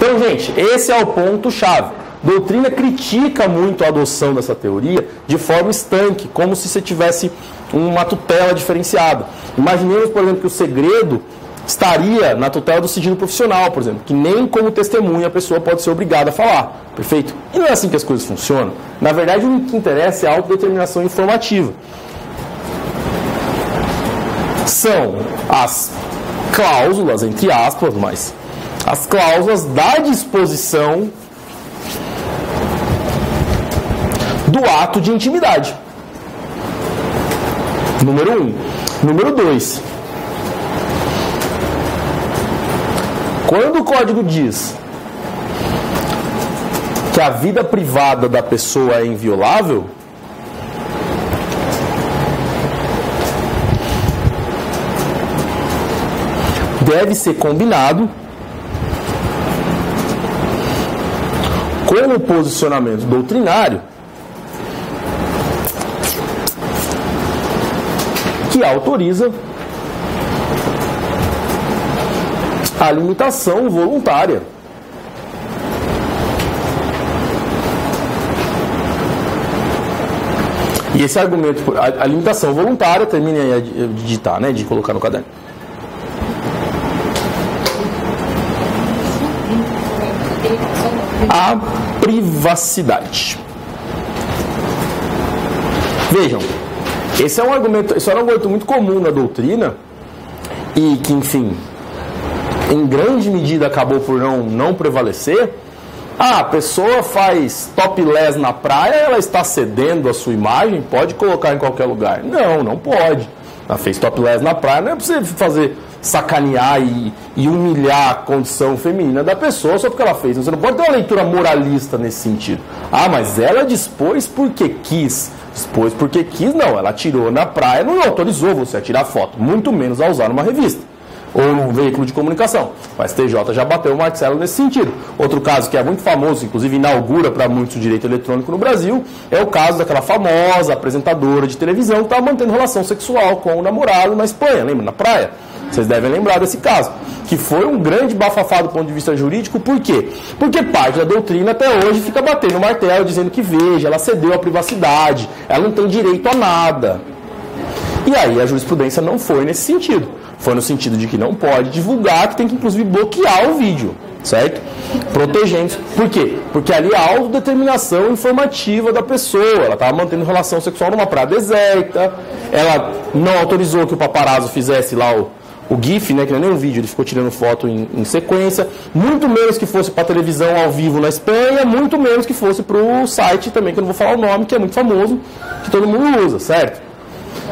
Então, gente, esse é o ponto-chave. Doutrina critica muito a adoção dessa teoria de forma estanque, como se você tivesse uma tutela diferenciada. Imaginemos, por exemplo, que o segredo estaria na tutela do sigilo profissional, por exemplo, que nem como testemunha a pessoa pode ser obrigada a falar, perfeito? E não é assim que as coisas funcionam. Na verdade, o que interessa é a autodeterminação informativa. São as cláusulas, entre aspas, mas as cláusulas da disposição do ato de intimidade. Número 1. Número 2. Quando o código diz que a vida privada da pessoa é inviolável, deve ser combinado com o posicionamento doutrinário que autoriza a limitação voluntária. E esse argumento, a limitação voluntária, termine aí de digitar, né, de colocar no caderno. A privacidade. Vejam, esse é um argumento, esse é um argumento muito comum na doutrina e que, enfim, em grande medida acabou por não prevalecer. A pessoa faz topless na praia, ela está cedendo a sua imagem, pode colocar em qualquer lugar. Não pode. Ela fez topless na praia, não é para você fazer sacanear e humilhar a condição feminina da pessoa só porque ela fez. Você não pode ter uma leitura moralista nesse sentido. Ah, mas ela dispôs porque quis. Dispôs porque quis, não. Ela tirou na praia, não autorizou você a tirar foto, muito menos a usar numa revista ou num veículo de comunicação. O STJ já bateu o martelo nesse sentido. Outro caso que é muito famoso, inclusive inaugura para muitos o direito eletrônico no Brasil, é o caso daquela famosa apresentadora de televisão que estava mantendo relação sexual com o namorado na Espanha, lembra? Na praia. Vocês devem lembrar desse caso, que foi um grande bafafá do ponto de vista jurídico. Por quê? Porque parte da doutrina até hoje fica batendo o martelo, dizendo que, veja, ela cedeu à privacidade, ela não tem direito a nada. E aí a jurisprudência não foi nesse sentido. Foi no sentido de que não pode divulgar, que tem que inclusive bloquear o vídeo, certo? Protegendo. Por quê? Porque ali a autodeterminação informativa da pessoa, ela estava mantendo relação sexual numa praia deserta, ela não autorizou que o paparazzo fizesse lá o GIF, né, que não é nem um vídeo, ele ficou tirando foto em sequência, muito menos que fosse para televisão ao vivo na Espanha, muito menos que fosse para o site também, que eu não vou falar o nome, que é muito famoso, que todo mundo usa, certo?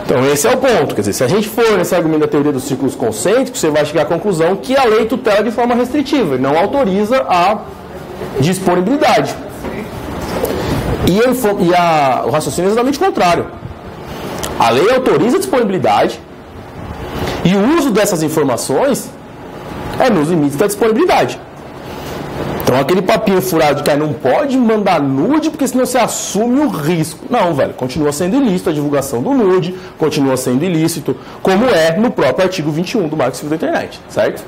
Então esse é o ponto, quer dizer, se a gente for nesse argumento da teoria dos círculos concêntricos, você vai chegar à conclusão que a lei tutela de forma restritiva e não autoriza a disponibilidade. O raciocínio é exatamente o contrário. A lei autoriza a disponibilidade e o uso dessas informações é nos limites da disponibilidade. Então aquele papinho furado de que não pode mandar nude porque senão você assume o risco. Não, velho, continua sendo ilícito a divulgação do nude, continua sendo ilícito, como é no próprio artigo 21 do Marco Civil da Internet, certo?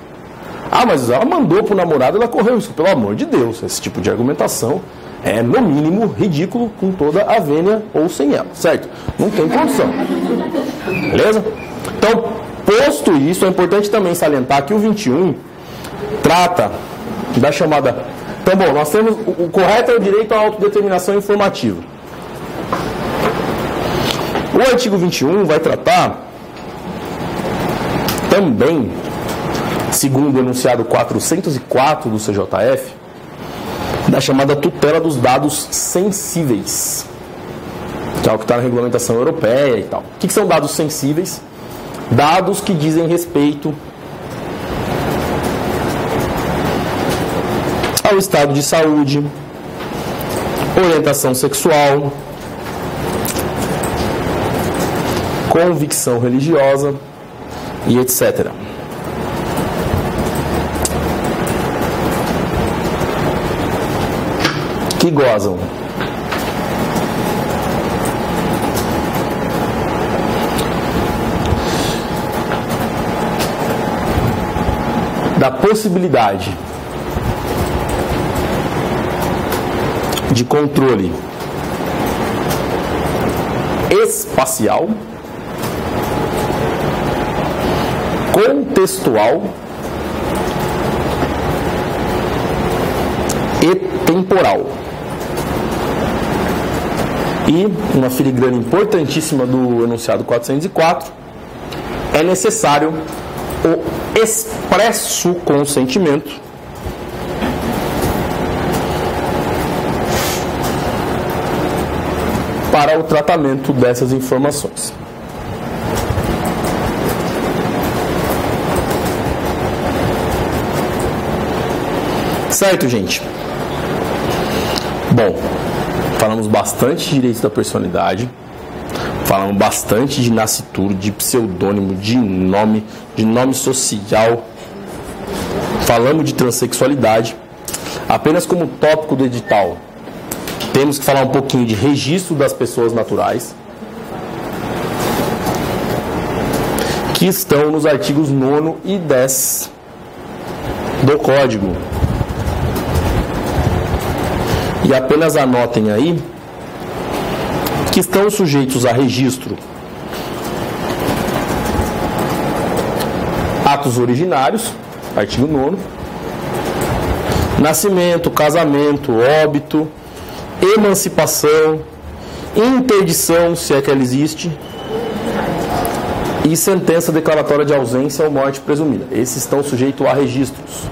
Ah, mas ela mandou pro namorado, ela correu isso. Pelo amor de Deus, esse tipo de argumentação é, no mínimo, ridículo com toda a vênia ou sem ela, certo? Não tem condição. Beleza? Então, posto isso, é importante também salientar que o 21 trata da chamada... Então, bom, nós temos... O correto é o direito à autodeterminação informativa. O artigo 21 vai tratar também, segundo o enunciado 404 do CJF, da chamada tutela dos dados sensíveis, que é o que está na regulamentação europeia e tal. O que são dados sensíveis? Dados que dizem respeito ao estado de saúde, orientação sexual, convicção religiosa e etc. Que gozam da possibilidade de controle espacial, contextual e temporal. E uma filigrana importantíssima do enunciado 404, é necessário o expresso consentimento para o tratamento dessas informações. Certo, gente? Bom, falamos bastante de direitos da personalidade, falamos bastante de nascituro, de pseudônimo, de nome social, falamos de transexualidade. Apenas como tópico do edital, temos que falar um pouquinho de registro das pessoas naturais, que estão nos artigos 9º e 10 do Código. E apenas anotem aí que estão sujeitos a registro atos originários, artigo 9º, nascimento, casamento, óbito, emancipação, interdição, se é que ela existe, e sentença declaratória de ausência ou morte presumida. Esses estão sujeitos a registros.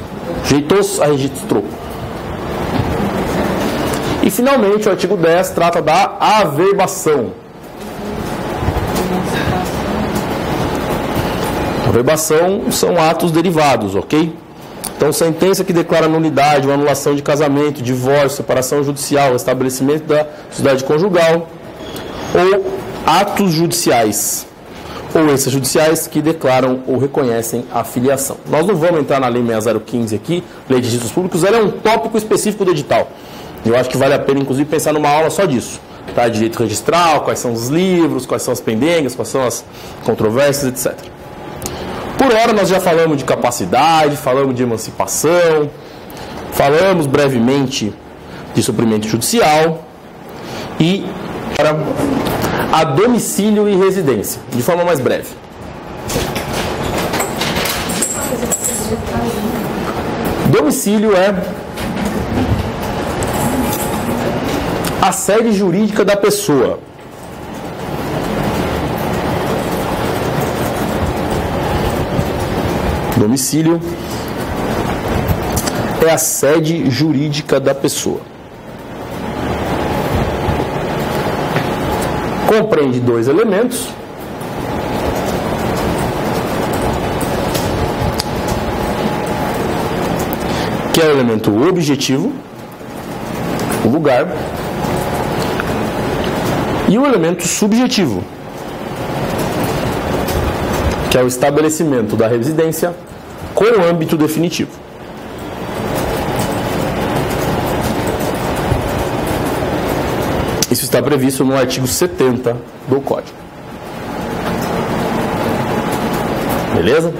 Sujeitos a registro. E, finalmente, o artigo 10 trata da averbação. Averbação são atos derivados, ok? Então, sentença que declara nulidade ou anulação de casamento, divórcio, separação judicial, estabelecimento da sociedade conjugal, ou atos judiciais ou extrajudiciais que declaram ou reconhecem a filiação. Nós não vamos entrar na Lei 6015 aqui, Lei de Registros Públicos, ela é um tópico específico do edital. Eu acho que vale a pena, inclusive, pensar numa aula só disso. Tá? Direito registral, quais são os livros, quais são as pendengas, quais são as controvérsias, etc. Por hora, nós já falamos de capacidade, falamos de emancipação, falamos brevemente de suprimento judicial e para a domicílio e residência, de forma mais breve. Domicílio é a sede jurídica da pessoa. Domicílio é a sede jurídica da pessoa. Compreende dois elementos. Que é o elemento objetivo, o lugar, e o elemento subjetivo, que é o estabelecimento da residência com o âmbito definitivo. Isso está previsto no artigo 70 do Código. Beleza?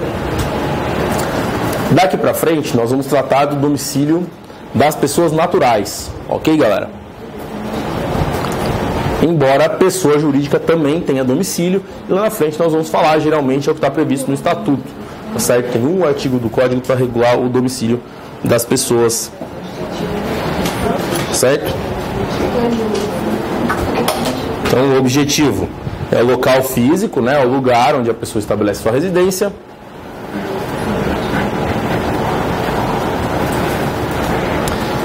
Daqui para frente, nós vamos tratar do domicílio das pessoas naturais. Ok, galera? Embora a pessoa jurídica também tenha domicílio, e lá na frente nós vamos falar, geralmente é o que está previsto no Estatuto. Tá certo? Tem um artigo do Código para regular o domicílio das pessoas. Certo? Então, o objetivo é o local físico, né, o lugar onde a pessoa estabelece sua residência.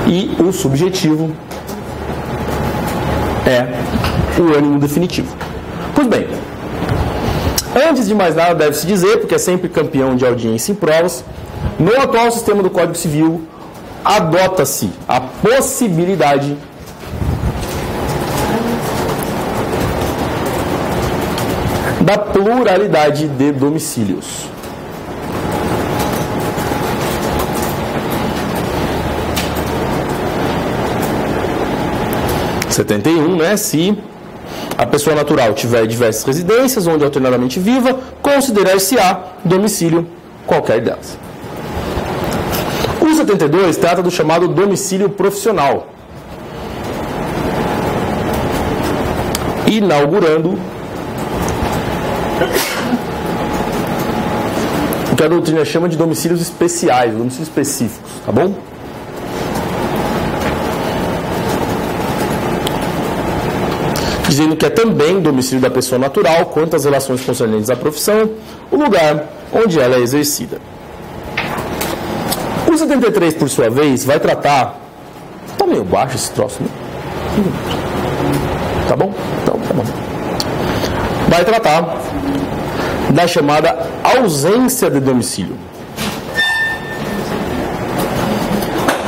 E o subjetivo é o ânimo definitivo. Pois bem, antes de mais nada, deve-se dizer, porque é sempre campeão de audiência em provas, no atual sistema do Código Civil, adota-se a possibilidade da pluralidade de domicílios. Artigo 71, né? Se a pessoa natural tiver diversas residências, onde alternadamente viva, considerar-se-á domicílio qualquer delas. O 72 trata do chamado domicílio profissional. inaugurando o que a doutrina chama de domicílios especiais, domicílios específicos, tá bom? Dizendo que é também domicílio da pessoa natural, quanto às relações concernentes à profissão, o lugar onde ela é exercida. O 73, por sua vez, vai tratar... Tá meio baixo esse troço, né? Tá bom? Então, tá bom. Vai tratar da chamada ausência de domicílio.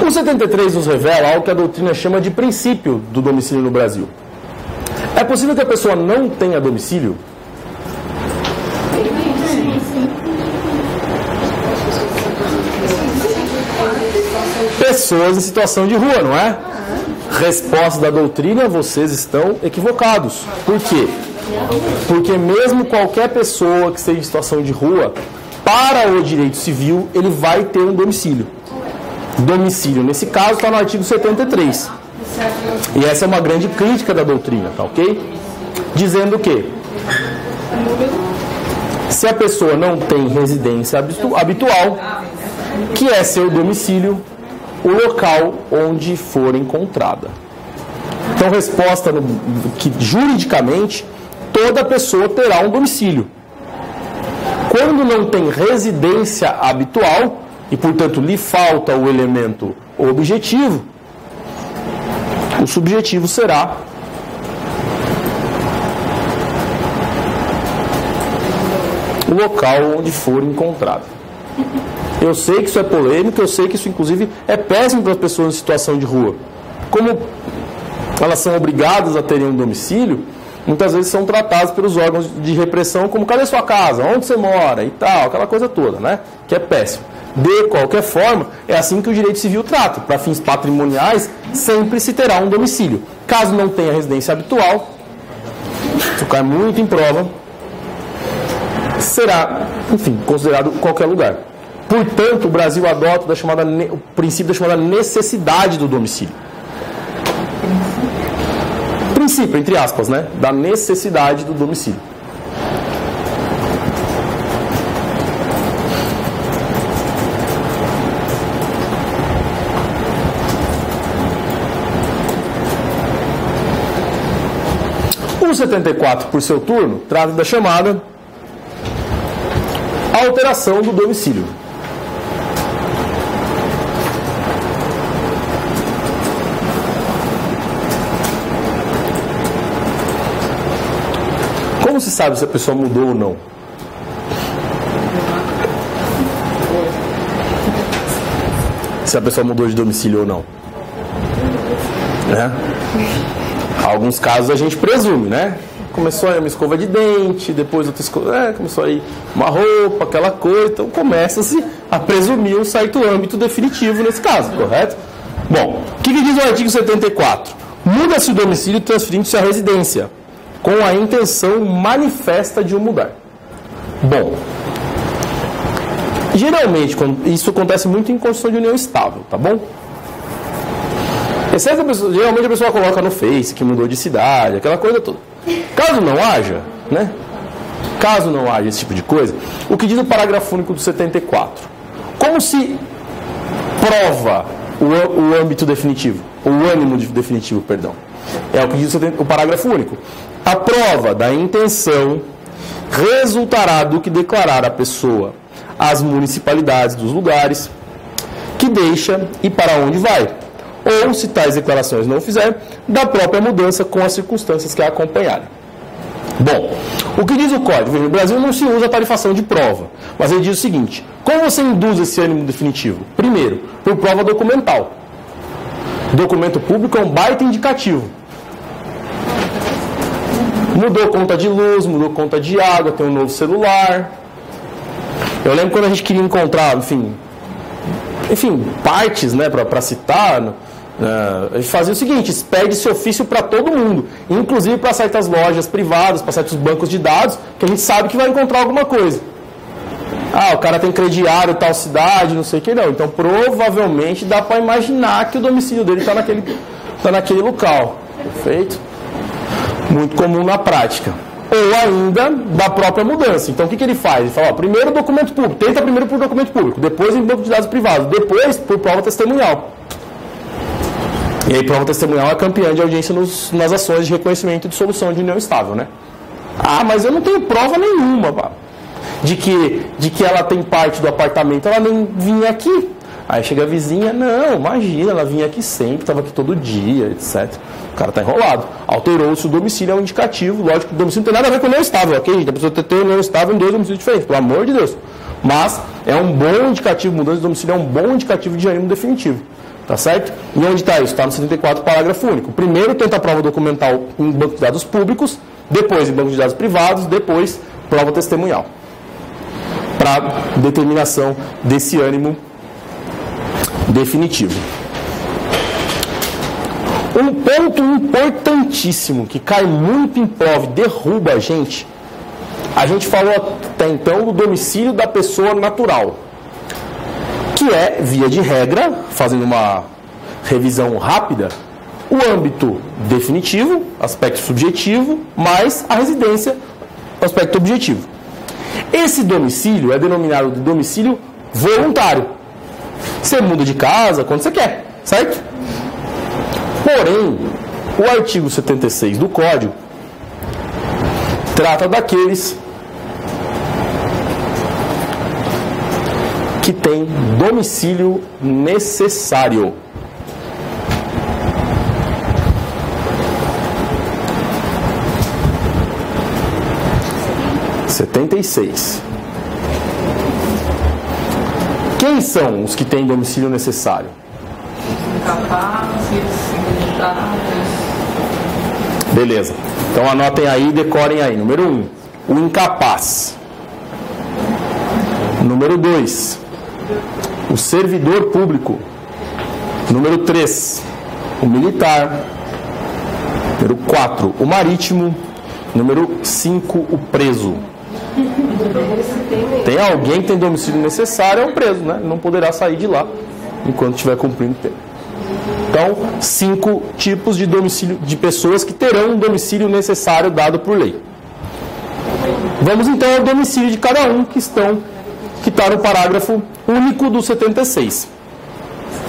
O 73 nos revela algo que a doutrina chama de princípio do domicílio no Brasil. É possível que a pessoa não tenha domicílio? Pessoas em situação de rua, não é? Resposta da doutrina, vocês estão equivocados. Por quê? Porque mesmo qualquer pessoa que esteja em situação de rua, para o direito civil, ele vai ter um domicílio. Domicílio, nesse caso, está no artigo 73. E essa é uma grande crítica da doutrina, tá ok? Dizendo que se a pessoa não tem residência habitual, que é seu domicílio, o local onde for encontrada. Então, resposta que juridicamente toda pessoa terá um domicílio. Quando não tem residência habitual e, portanto, lhe falta o elemento objetivo, o subjetivo será o local onde for encontrado. Eu sei que isso é polêmico, eu sei que isso, inclusive, é péssimo para as pessoas em situação de rua. Como elas são obrigadas a terem um domicílio, muitas vezes são tratadas pelos órgãos de repressão como: cadê sua casa? Onde você mora? E tal, aquela coisa toda, né? Que é péssimo. De qualquer forma, é assim que o direito civil trata. Para fins patrimoniais, sempre se terá um domicílio. Caso não tenha residência habitual, isso cai muito em prova, será, enfim, considerado qualquer lugar. Portanto, o Brasil adota o princípio da chamada necessidade do domicílio. Princípio, entre aspas, né? Da necessidade do domicílio. O 74, por seu turno, trata da chamada alteração do domicílio. Como se sabe se a pessoa mudou ou não? Se a pessoa mudou de domicílio ou não? Né? Alguns casos a gente presume, né? Começou a ir uma escova de dente, depois outra escova, começou a ir uma roupa, aquela coisa, então começa-se a presumir um certo âmbito definitivo nesse caso, correto? Bom, o que diz o artigo 74? Muda-se o domicílio transferindo-se a residência, com a intenção manifesta de o mudar. Bom, geralmente, isso acontece muito em construção de união estável, tá bom? Exceto geralmente a pessoa coloca no Face que mudou de cidade, aquela coisa toda. Caso não haja, né? Caso não haja esse tipo de coisa, o que diz o parágrafo único do 74? Como se prova o âmbito definitivo, o ânimo definitivo, perdão. É o que diz o parágrafo único. A prova da intenção resultará do que declarar a pessoa às municipalidades dos lugares que deixa e para onde vai. Ou, se tais declarações não o fizer, da própria mudança com as circunstâncias que a acompanharem. Bom, o que diz o Código? No Brasil não se usa a tarifação de prova, mas ele diz o seguinte: como você induz esse ânimo definitivo? Primeiro, por prova documental. Documento público é um baita indicativo. Mudou conta de luz, mudou conta de água, tem um novo celular. Eu lembro quando a gente queria encontrar, enfim, partes, né, para citar, a gente fazia o seguinte: expede esse ofício para todo mundo, inclusive para certas lojas privadas, para certos bancos de dados, que a gente sabe que vai encontrar alguma coisa. O cara tem crediário tal cidade, não sei o que não. Então, provavelmente dá para imaginar que o domicílio dele está naquele local. Perfeito? Muito comum na prática. Ou ainda da própria mudança. Então, o que ele faz? Ele fala, ó, primeiro documento público, tenta primeiro por documento público, depois em banco de dados privados, depois por prova testemunhal. E aí, prova testemunhal é campeã de audiência nas ações de reconhecimento e de solução de união estável, né? Ah, mas eu não tenho prova nenhuma, pá, de que ela tem parte do apartamento, ela nem vinha aqui. Aí chega a vizinha, não, imagina, ela vinha aqui sempre, estava aqui todo dia, etc. O cara está enrolado. Alterou-se o domicílio, é um indicativo. Lógico que o domicílio não tem nada a ver com união estável, ok, gente? A pessoa tem união estável em 2 domicílios diferentes, pelo amor de Deus. Mas é um bom indicativo, mudança de domicílio é um bom indicativo de ânimo definitivo. Tá certo? E onde está isso? Está no 74, parágrafo único. Primeiro tenta a prova documental em banco de dados públicos, depois em banco de dados privados, depois prova testemunhal. Para determinação desse ânimo definitivo. Um ponto importantíssimo que cai muito em prova e derruba a gente falou até então do domicílio da pessoa natural, que é, via de regra, fazendo uma revisão rápida, o âmbito definitivo, aspecto subjetivo, mais a residência, aspecto objetivo. Esse domicílio é denominado de domicílio voluntário. Você muda de casa quando você quer, certo? Porém, o artigo 76 do Código trata daqueles que têm domicílio necessário. Quem são os que têm domicílio necessário? Incapazes, inabilitados. Beleza. Então anotem aí, decorem aí. Número 1, o incapaz. Número 2, o servidor público. Número 3, o militar. Número 4, o marítimo. Número 5, o preso. Tem alguém que tem domicílio necessário, é o preso, né? Ele não poderá sair de lá enquanto estiver cumprindo o tempo. Então, 5 tipos de domicílio, de pessoas que terão um domicílio necessário dado por lei. Vamos então ao domicílio de cada um que está no parágrafo único do 76.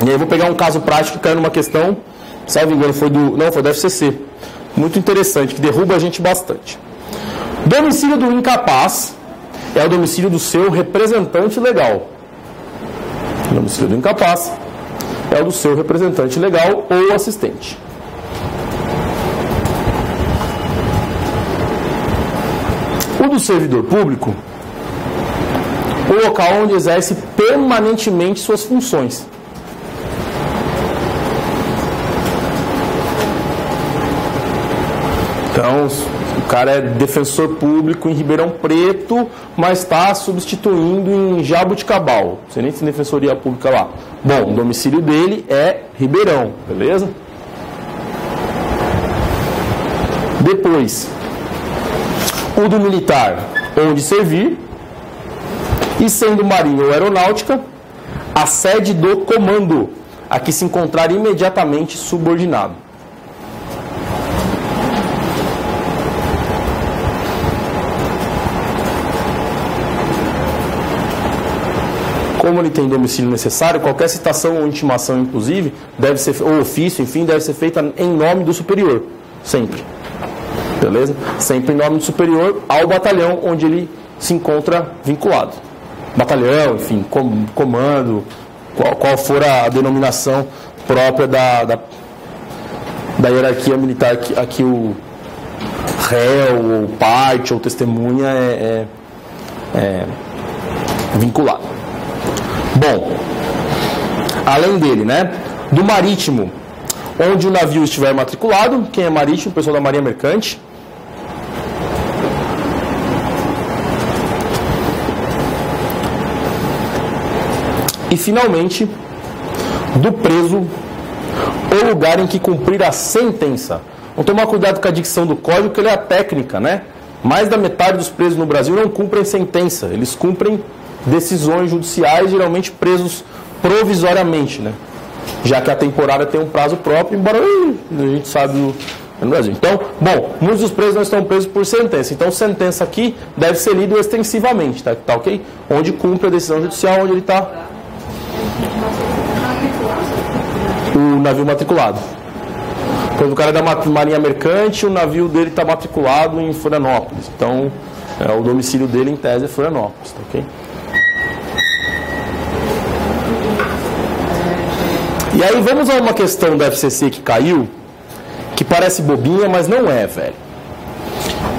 E aí eu vou pegar um caso prático que caiu numa questão, salvo engano, foi do FCC. Muito interessante, que derruba a gente bastante. Domicílio do incapaz é o domicílio do seu representante legal. O domicílio do incapaz é o do seu representante legal ou assistente. O do servidor público, o local onde exerce permanentemente suas funções. Então, o cara é defensor público em Ribeirão Preto, mas está substituindo em Jaboticabal. Não sei nem se tem defensoria pública lá. Bom, o domicílio dele é Ribeirão, beleza? Depois, o do militar, onde servir, e sendo marinha ou aeronáutica, a sede do comando, a que se encontrar imediatamente subordinado. Como ele tem domicílio necessário, qualquer citação ou intimação, inclusive, deve ser, ou ofício, enfim, deve ser feita em nome do superior, sempre. Beleza? Sempre em nome do superior ao batalhão onde ele se encontra vinculado. Batalhão, enfim, comando, qual for a denominação própria da hierarquia militar a que o réu, ou parte, ou testemunha é vinculado. Bom, além dele, né, do marítimo, onde o navio estiver matriculado, quem é marítimo? O pessoal da Marinha Mercante. E, finalmente, do preso, o lugar em que cumprir a sentença. Vamos tomar cuidado com a dicção do código, que ele é a técnica, né? Mais da metade dos presos no Brasil não cumprem sentença, eles cumprem decisões judiciais, geralmente presos provisoriamente, né? Já que a temporada tem um prazo próprio, embora a gente sabe no Brasil. Então, bom, muitos dos presos não estão presos por sentença. Então, sentença aqui deve ser lido extensivamente, tá ok? Onde cumpre a decisão judicial, onde ele está. O navio matriculado. Quando o cara é da Marinha Mercante, o navio dele está matriculado em Florianópolis. Então, o domicílio dele, em tese, é Florianópolis, tá ok? E aí, vamos a uma questão da FCC que caiu, que parece bobinha, mas não é, velho.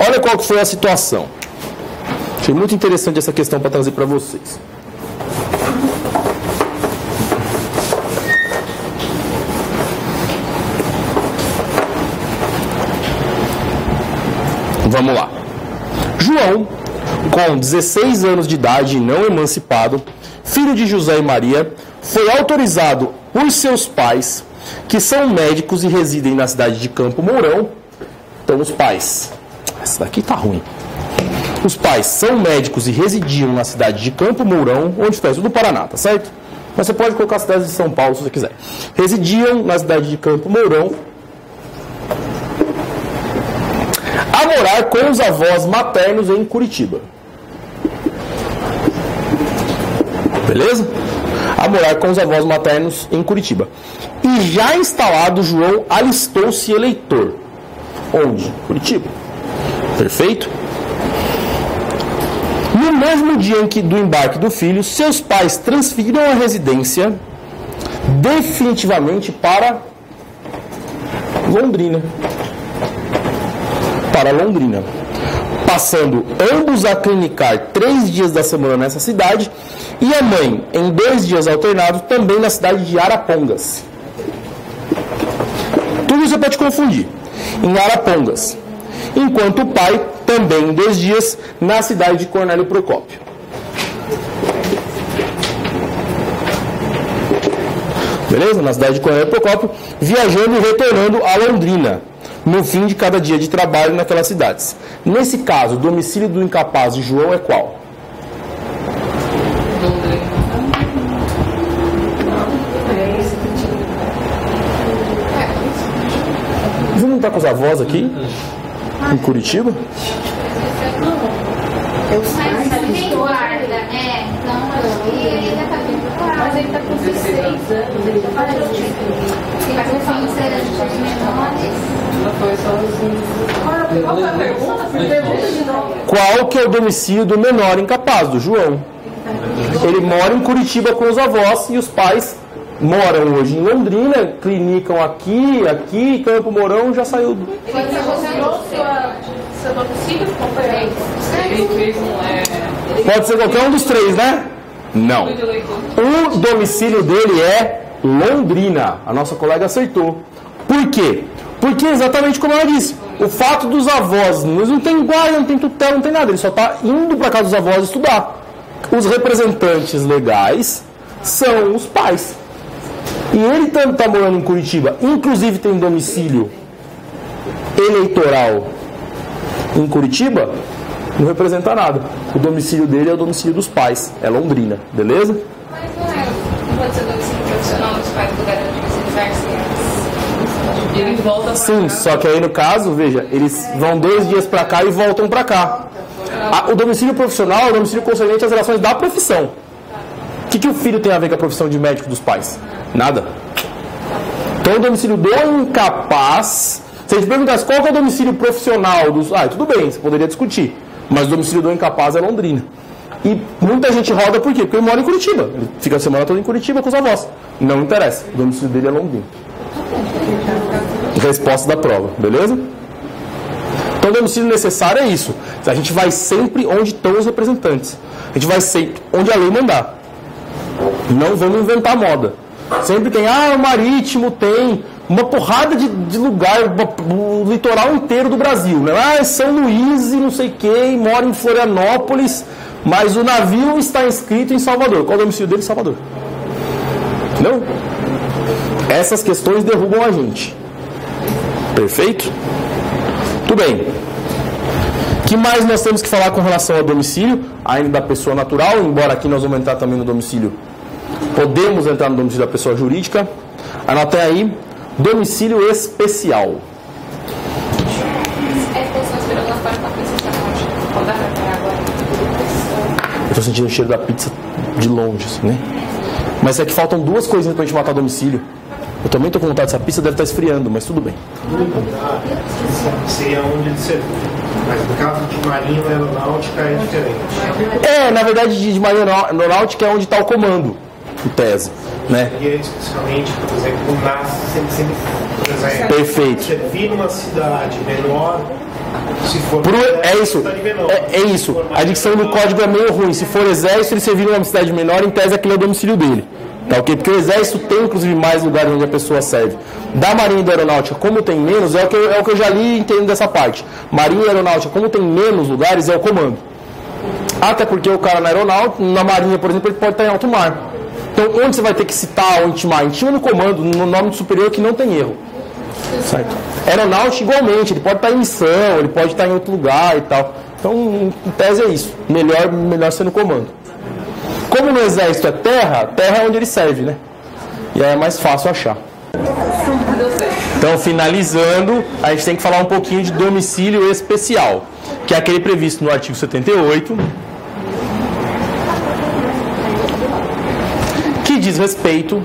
Olha qual que foi a situação. Achei muito interessante essa questão para trazer para vocês. Vamos lá. João, com 16 anos de idade e não emancipado, filho de José e Maria, foi autorizado por seus pais, que são médicos e residem na cidade de Campo Mourão. Então, os pais... Essa daqui tá ruim. Os pais são médicos e residiam na cidade de Campo Mourão, onde está isso do Paraná, tá certo? Mas você pode colocar a cidade de São Paulo, se você quiser. Residiam na cidade de Campo Mourão, a morar com os avós maternos em Curitiba. Beleza? A morar com os avós maternos em Curitiba. E já instalado, João alistou-se eleitor. Onde? Curitiba. Perfeito? No mesmo dia em que do embarque do filho, seus pais transferiram a residência definitivamente para Londrina. Para Londrina. Passando ambos a clinicar 3 dias da semana nessa cidade e a mãe, em 2 dias alternados, também na cidade de Arapongas. Tudo isso pode confundir. Em Arapongas. Enquanto o pai, também em 2 dias, na cidade de Cornélio Procópio. Beleza? Na cidade de Cornélio Procópio, viajando e retornando a Londrina, no fim de cada dia de trabalho naquelas cidades. Nesse caso, o domicílio do incapaz de João é qual? Você não está com os avós aqui? Em Curitiba? Mas ele está com 16 anos, ele está fazendo ele vai ser de menores. Foi sozinho. Qual foi a pergunta? Pergunta de novo. Qual que é o domicílio do menor incapaz, do João? Ele mora em Curitiba com os avós e os pais moram hoje em Londrina, clinicam aqui, Campo Mourão já saiu. Você considerou seu domicílio? Ele fez Pode ser qualquer um dos 3, né? Não. O domicílio dele é Londrina. A nossa colega acertou. Por quê? Porque exatamente como ela disse, o fato dos avós, eles não tem guarda, não tem tutela, não tem nada, ele só está indo para casa dos avós estudar. Os representantes legais são os pais. E ele está morando em Curitiba, inclusive tem domicílio eleitoral em Curitiba, não representa nada. O domicílio dele é o domicílio dos pais, é Londrina, beleza? Mas não pode ser domicílio profissional dos pais do lugar onde eles exercem. Ele volta pra Sim, cá. só que aí no caso, veja, eles vão 2 dias para cá e voltam para cá. O domicílio profissional é o domicílio concernente às relações da profissão. O que o filho tem a ver com a profissão de médico dos pais? Nada. Então o domicílio do incapaz, se a gente perguntasse qual que é o domicílio profissional dos... tudo bem, você poderia discutir. Mas o domicílio do incapaz é Londrina. E muita gente roda por quê? Porque ele mora em Curitiba. Ele fica a semana toda em Curitiba com os avós. Não interessa. O domicílio dele é Londrina. Resposta da prova, beleza? Então o domicílio necessário é isso. A gente vai sempre onde estão os representantes. A gente vai sempre onde a lei mandar. Não vamos inventar moda. Sempre tem, o marítimo tem uma porrada de lugar, o litoral inteiro do Brasil, né? São Luís e não sei o que, e mora em Florianópolis, mas o navio está inscrito em Salvador. Qual é o domicílio dele? Salvador. Não? Essas questões derrubam a gente. Perfeito? Tudo bem. O que mais nós temos que falar com relação ao domicílio? Ainda da pessoa natural, embora aqui nós vamos entrar também no domicílio. Podemos entrar no domicílio da pessoa jurídica. Anotem aí, domicílio especial. Eu tô sentindo o cheiro da pizza de longe, assim, né? Mas é que faltam duas coisinhas pra gente matar a domicílio. Eu também tô com vontade dessa pizza, deve estar esfriando, mas tudo bem. Seria onde ele serviu. Mas no caso de marinha e aeronáutica é diferente. Na verdade, de marinha aeronáutica é onde está o comando, em tese, né? Seria especialmente, por exemplo, o NAS sempre, por exemplo, Perfeito. servir numa cidade menor, se for... É isso, é isso. A dicção do código é meio ruim. Se for exército, ele servir numa cidade menor, em tese aquele é o domicílio dele. Tá, ok? Porque o exército tem, inclusive, mais lugares onde a pessoa serve. Da marinha e da aeronáutica, como tem menos, é o que eu já li e entendo dessa parte. Marinha e aeronáutica, como tem menos lugares, é o comando. Até porque o cara na marinha, por exemplo, ele pode estar em alto mar. Então, onde você vai ter que citar ou intimar? Intima no comando, no nome do superior, que não tem erro. Certo? Aeronáutica, igualmente, ele pode estar em missão, ele pode estar em outro lugar e tal. Então, em tese é isso. Melhor ser no comando. Como no exército é terra é onde ele serve, né? E aí é mais fácil achar. Então, finalizando, a gente tem que falar um pouquinho de domicílio especial, que é aquele previsto no artigo 78, que diz respeito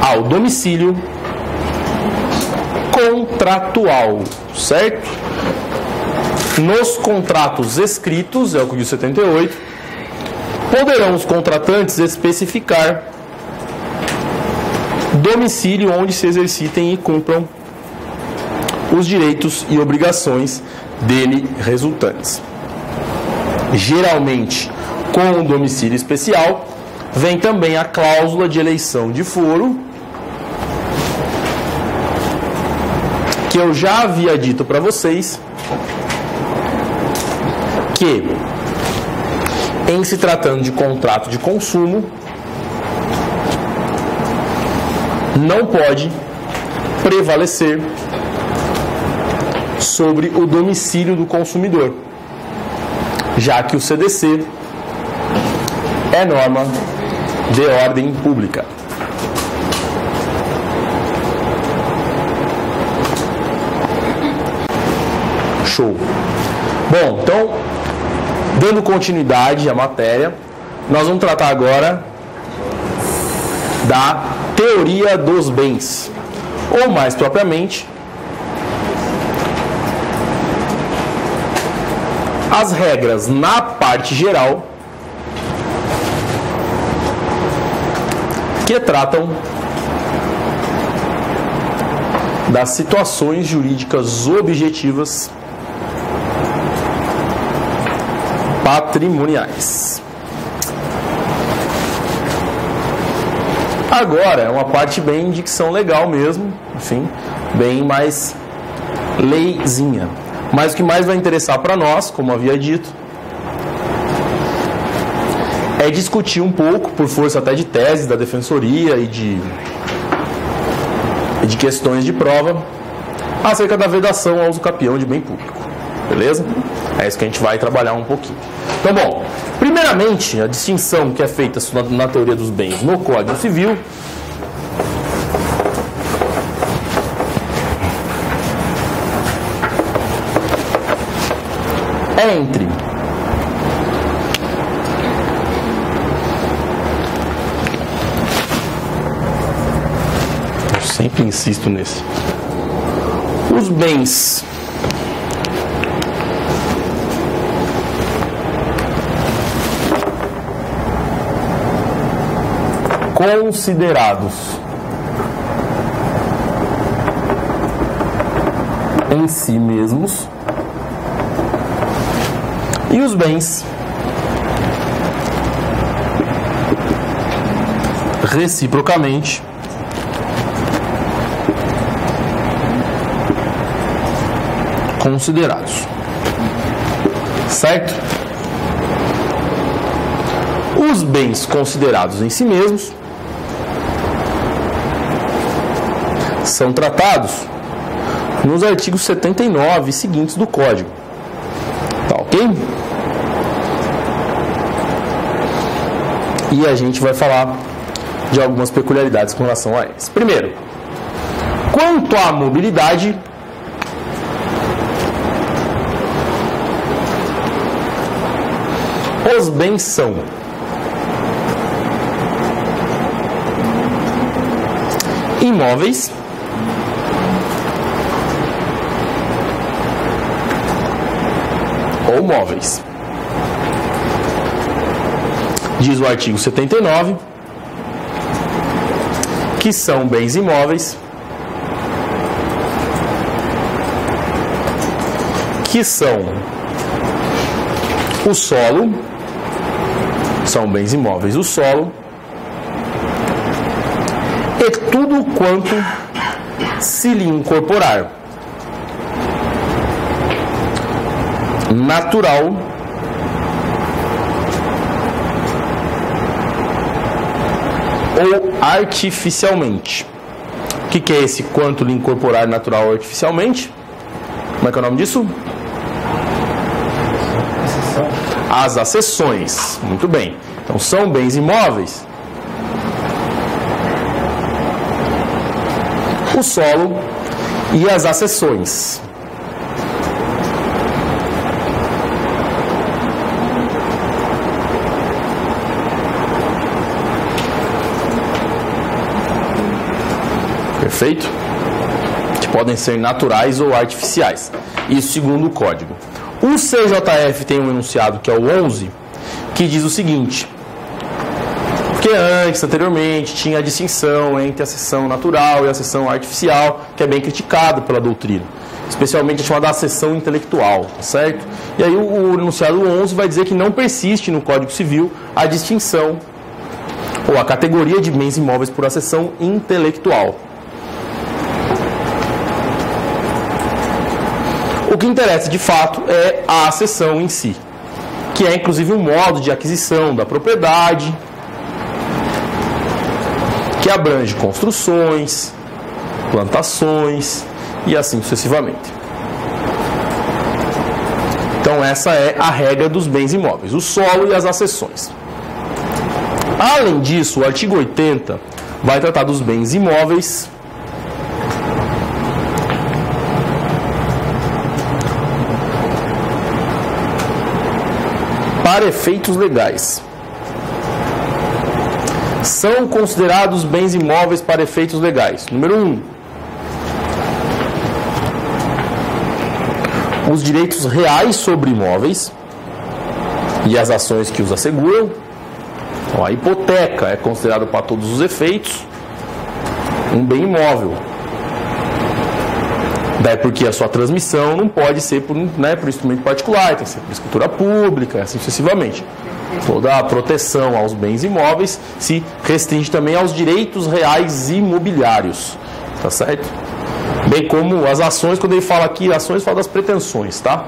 ao domicílio contratual, certo? Nos contratos escritos, é o que diz 78, poderão os contratantes especificar domicílio onde se exercitem e cumpram os direitos e obrigações dele resultantes. Geralmente, com o domicílio especial, vem também a cláusula de eleição de foro, que eu já havia dito para vocês que, em se tratando de contrato de consumo, não pode prevalecer sobre o domicílio do consumidor, já que o CDC é norma de ordem pública. Show. Bom, então, dando continuidade à matéria, nós vamos tratar agora da teoria dos bens, ou mais propriamente, as regras na parte geral que tratam das situações jurídicas objetivas patrimoniais. Agora é uma parte bem dicção legal mesmo, enfim, bem mais leizinha. Mas o que mais vai interessar para nós, como havia dito, é discutir um pouco, por força até de tese da defensoria e de questões de prova, acerca da vedação ao uso capião de bem público. Beleza? É isso que a gente vai trabalhar um pouquinho. Então, bom, primeiramente, a distinção que é feita na teoria dos bens no Código Civil é entre eu sempre insisto nesse os bens considerados em si mesmos e os bens reciprocamente considerados, certo? Os bens considerados em si mesmos são tratados nos artigos 79 e seguintes do Código. Tá ok? E a gente vai falar de algumas peculiaridades com relação a eles. Primeiro, quanto à mobilidade, Os bens são imóveis, ou móveis. Diz o artigo 79 que são bens imóveis que são o solo, são bens imóveis o solo e tudo quanto se lhe incorporar natural ou artificialmente. O que é esse quanto lhe incorporar natural ou artificialmente? Como é que é o nome disso? As acessões. Muito bem. Então são bens imóveis o solo e as acessões. Perfeito? Que podem ser naturais ou artificiais. Isso segundo o código. O CJF tem um enunciado que é o 11, que diz o seguinte: porque anteriormente, tinha a distinção entre a acessão natural e a acessão artificial, que é bem criticado pela doutrina, especialmente a chamada acessão intelectual, certo? E aí o enunciado 11 vai dizer que não persiste no Código Civil a distinção ou a categoria de bens imóveis por acessão intelectual. O que interessa de fato é a acessão em si, que é inclusive o modo de aquisição da propriedade, que abrange construções, plantações e assim sucessivamente. Então essa é a regra dos bens imóveis, o solo e as acessões. Além disso, o artigo 80 vai tratar dos bens imóveis para efeitos legais. São considerados bens imóveis para efeitos legais. Número 1. Os direitos reais sobre imóveis e as ações que os asseguram. Então, a hipoteca é considerada para todos os efeitos um bem imóvel. Daí porque a sua transmissão não pode ser por instrumento particular, tem que ser por escritura pública, assim sucessivamente. Toda a proteção aos bens imóveis se restringe também aos direitos reais imobiliários, tá certo? Bem como as ações, quando ele fala aqui, ações, fala das pretensões, tá?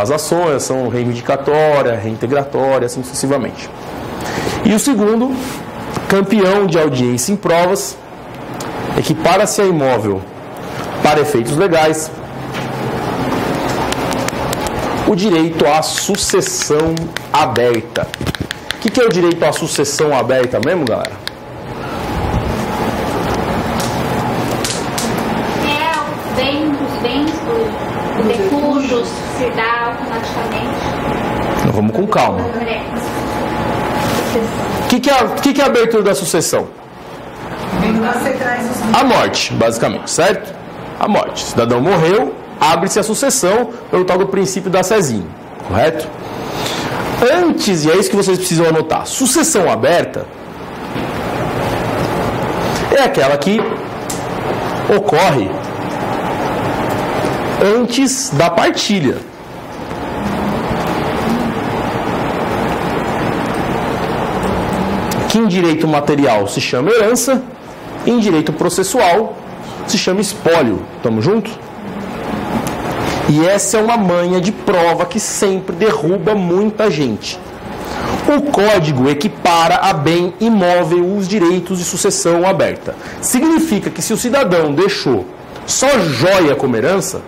As ações são reivindicatória, reintegratória, assim sucessivamente. E o segundo, campeão de audiência em provas, equipara-se a imóvel para efeitos legais o direito à sucessão aberta. O que é o direito à sucessão aberta mesmo, galera? É o bem dos bens do defunto se dá automaticamente. Então, vamos com calma. O que é a abertura da sucessão? A morte, basicamente, certo? A morte. O cidadão morreu, abre-se a sucessão pelo tal do princípio da Cezinha, correto? Antes, e é isso que vocês precisam anotar, sucessão aberta é aquela que ocorre antes da partilha. Que em direito material se chama herança, em direito processual se chama espólio. Tamo junto? E essa é uma manha de prova que sempre derruba muita gente. O código equipara a bem imóvel os direitos de sucessão aberta. Significa que se o cidadão deixou só joia como herança,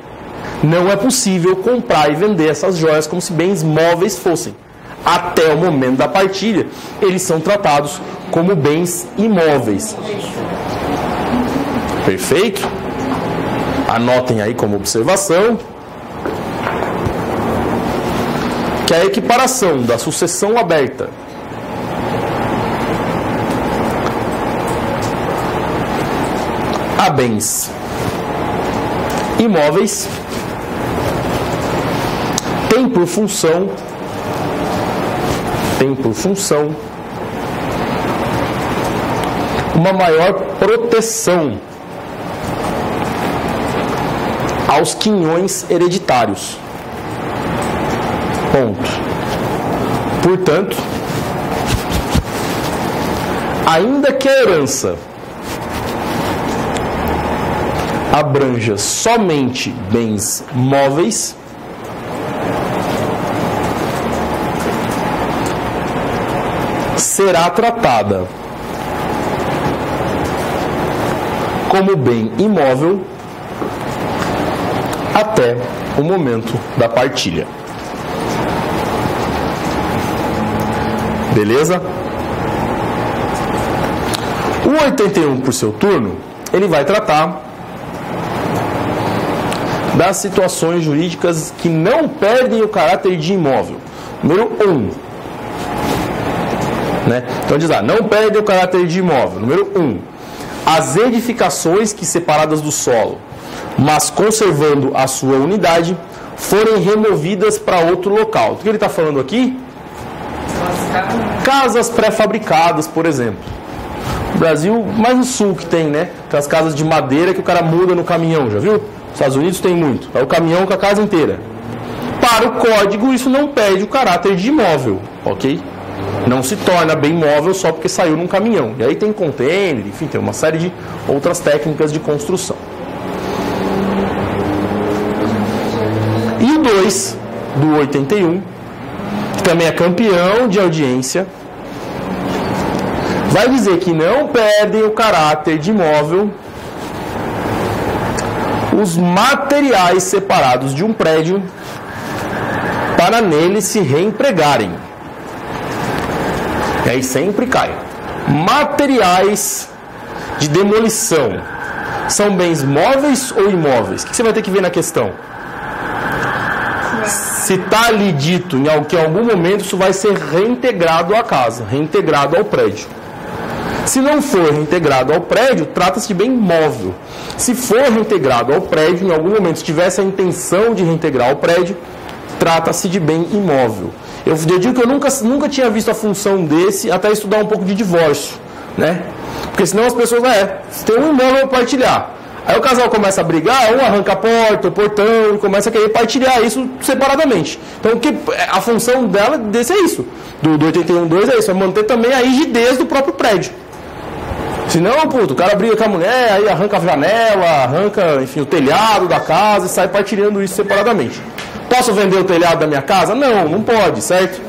não é possível comprar e vender essas joias como se bens móveis fossem. Até o momento da partilha, eles são tratados como bens imóveis. Perfeito? Anotem aí como observação. que é a equiparação da sucessão aberta a bens imóveis tem por função uma maior proteção aos quinhões hereditários. Ponto. Portanto, ainda que a herança abranja somente bens móveis, será tratada como bem imóvel até o momento da partilha. Beleza? O 81, por seu turno, ele vai tratar das situações jurídicas que não perdem o caráter de imóvel. Número 1. Então diz lá, não perdem o caráter de imóvel. Número 1. As edificações que, separadas do solo, mas conservando a sua unidade, forem removidas para outro local. O que ele está falando aqui? Casas pré-fabricadas, por exemplo. No Brasil, mais no sul que tem, né? Aquelas casas de madeira que o cara muda no caminhão, já viu? Nos Estados Unidos tem muito. É o caminhão com a casa inteira. Para o código, isso não perde o caráter de imóvel, ok? Não se torna bem imóvel só porque saiu num caminhão. E aí tem container, enfim, tem uma série de outras técnicas de construção. E o 2 do 81, que também é campeão de audiência, vai dizer que não perdem o caráter de imóvel os materiais separados de um prédio para nele se reempregarem. E aí sempre cai. Materiais de demolição são bens móveis ou imóveis? O que você vai ter que ver na questão? Se está ali dito que em algum momento isso vai ser reintegrado à casa, reintegrado ao prédio. Se não for reintegrado ao prédio, trata-se de bem móvel. Se for reintegrado ao prédio, em algum momento, se tivesse a intenção de reintegrar ao prédio, trata-se de bem imóvel. Eu digo que eu nunca tinha visto a função desse até estudar um pouco de divórcio, né? Porque senão as pessoas, tem um imóvel para partilhar. Aí o casal começa a brigar, um arranca a porta, o portão, e começa a querer partilhar isso separadamente. Então a função desse é isso. Do 81.2 é isso, é manter também a rigidez do próprio prédio. Senão, o cara briga com a mulher, aí arranca a janela, arranca, enfim, o telhado da casa e sai partilhando isso separadamente. Posso vender o telhado da minha casa? Não pode, certo?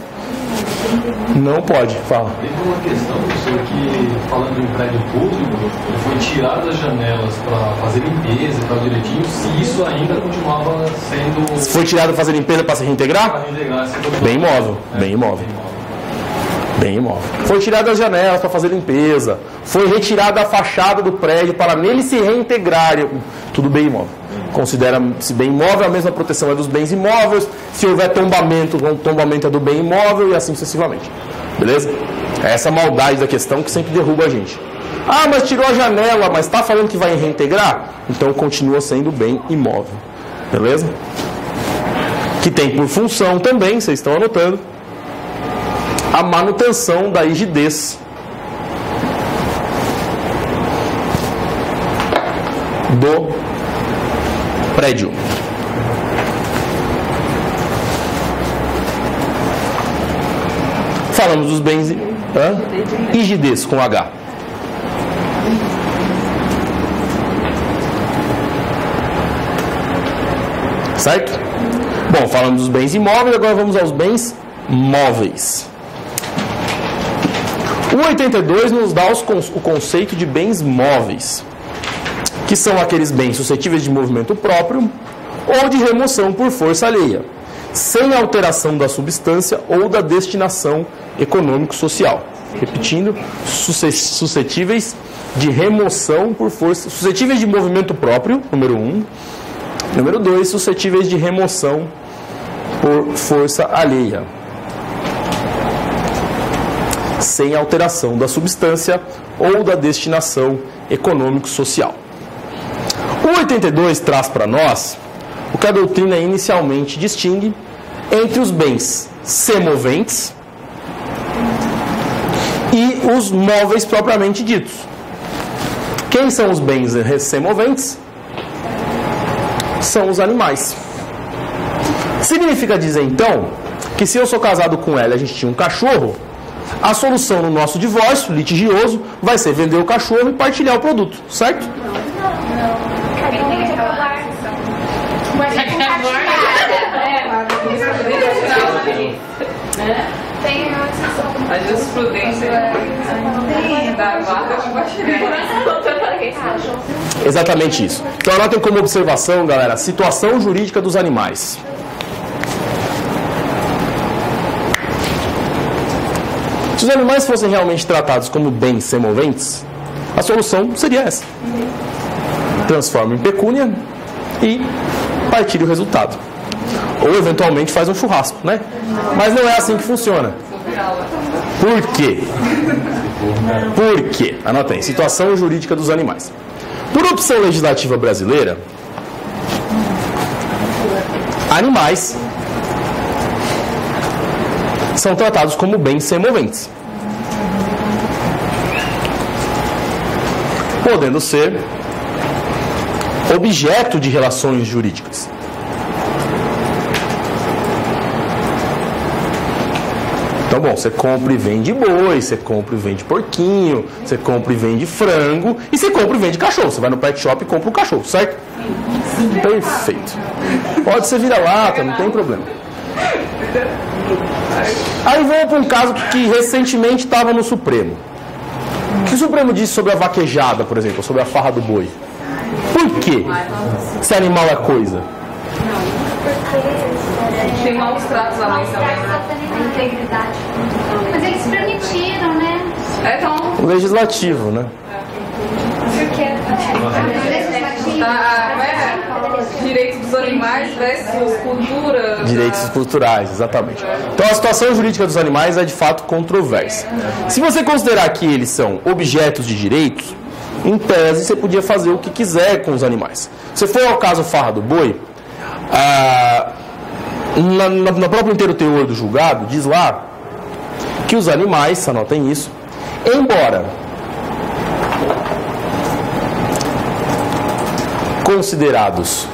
Não pode, fala. Teve uma questão, professor, que falando de um prédio público, ele foi tirado das janelas para fazer limpeza, para direitinho, se isso ainda continuava sendo... Se foi tirado para fazer limpeza para se reintegrar? Para reintegrar, bem imóvel, bem imóvel. Bem imóvel. Foi tirado das janelas para fazer limpeza, foi retirada a fachada do prédio para nele se reintegrar, tudo bem imóvel. Considera-se bem imóvel, a mesma proteção é dos bens imóveis. Se houver tombamento, o tombamento é do bem imóvel e assim sucessivamente. Beleza? É essa maldade da questão que sempre derruba a gente. Ah, mas tirou a janela, mas está falando que vai reintegrar? Então continua sendo bem imóvel. Beleza? Que tem por função também, vocês estão anotando, a manutenção da rigidez do prédio. Falamos dos bens... rigidez com H. Certo? Bom, falamos dos bens imóveis, agora vamos aos bens móveis. O 82 nos dá o conceito de bens móveis, que são aqueles bens suscetíveis de movimento próprio ou de remoção por força alheia, sem alteração da substância ou da destinação econômico-social. Repetindo, suscetíveis de remoção por força, suscetíveis de movimento próprio, número 1. Número 2, suscetíveis de remoção por força alheia, sem alteração da substância ou da destinação econômico-social. O 82 traz para nós o que a doutrina inicialmente distingue entre os bens semoventes e os móveis propriamente ditos. Quem são os bens semoventes? São os animais. Significa dizer, então, que se eu sou casado com ela e a gente tinha um cachorro, a solução no nosso divórcio litigioso vai ser vender o cachorro e partilhar o produto, certo? Não. Tem uma exceção. A jurisprudência da vaga compartilhada. Exatamente isso. Então anotem como observação, galera, a situação jurídica dos animais. Se os animais fossem realmente tratados como bens semoventes, a solução seria essa. Transforma em pecúnia e partilha o resultado. Ou eventualmente faz um churrasco, né? Mas não é assim que funciona. Por quê? Por quê? Anotem, situação jurídica dos animais. Por opção legislativa brasileira, animais são tratados como bens semoventes, podendo ser objeto de relações jurídicas. Então, bom, você compra e vende boi, você compra e vende porquinho, você compra e vende frango e você compra e vende cachorro. Você vai no pet shop e compra um cachorro, certo? Perfeito. Pode ser vira-lata, não tem problema. Aí vamos para um caso que recentemente estava no Supremo. O que o Supremo disse sobre a vaquejada, por exemplo, sobre a farra do boi? Por quê? Se animal é coisa? Tem maus tratos a mais também, né? Integridade. Mas eles permitiram, né? Então, Legislativo, né? direitos dos animais versus cultura. Direitos culturais, exatamente. Então a situação jurídica dos animais é de fato controversa. Se você considerar que eles são objetos de direitos, em tese você podia fazer o que quiser com os animais. Se for ao caso farra do boi, no próprio inteiro teor do julgado, diz lá que os animais, anotem isso, embora considerados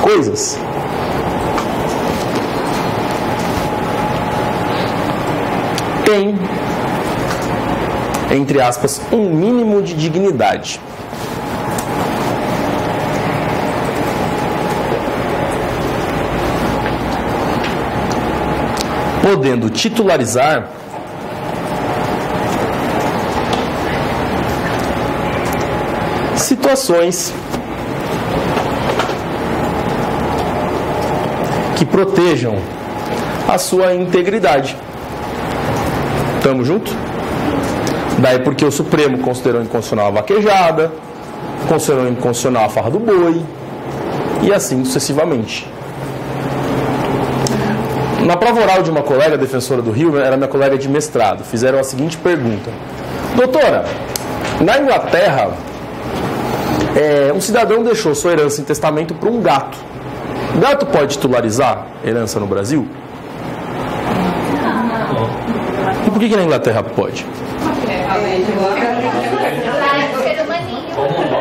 coisas, têm, entre aspas, um mínimo de dignidade. Podendo titularizar situações que protejam a sua integridade. Tamo junto? Daí porque o Supremo considerou inconstitucional a vaquejada, considerou inconstitucional a farra do boi, e assim sucessivamente. Na prova oral de uma colega defensora do Rio, era minha colega de mestrado, fizeram a seguinte pergunta: doutora, na Inglaterra, um cidadão deixou sua herança em testamento para um gato. O gato pode titularizar herança no Brasil? E por que na Inglaterra pode?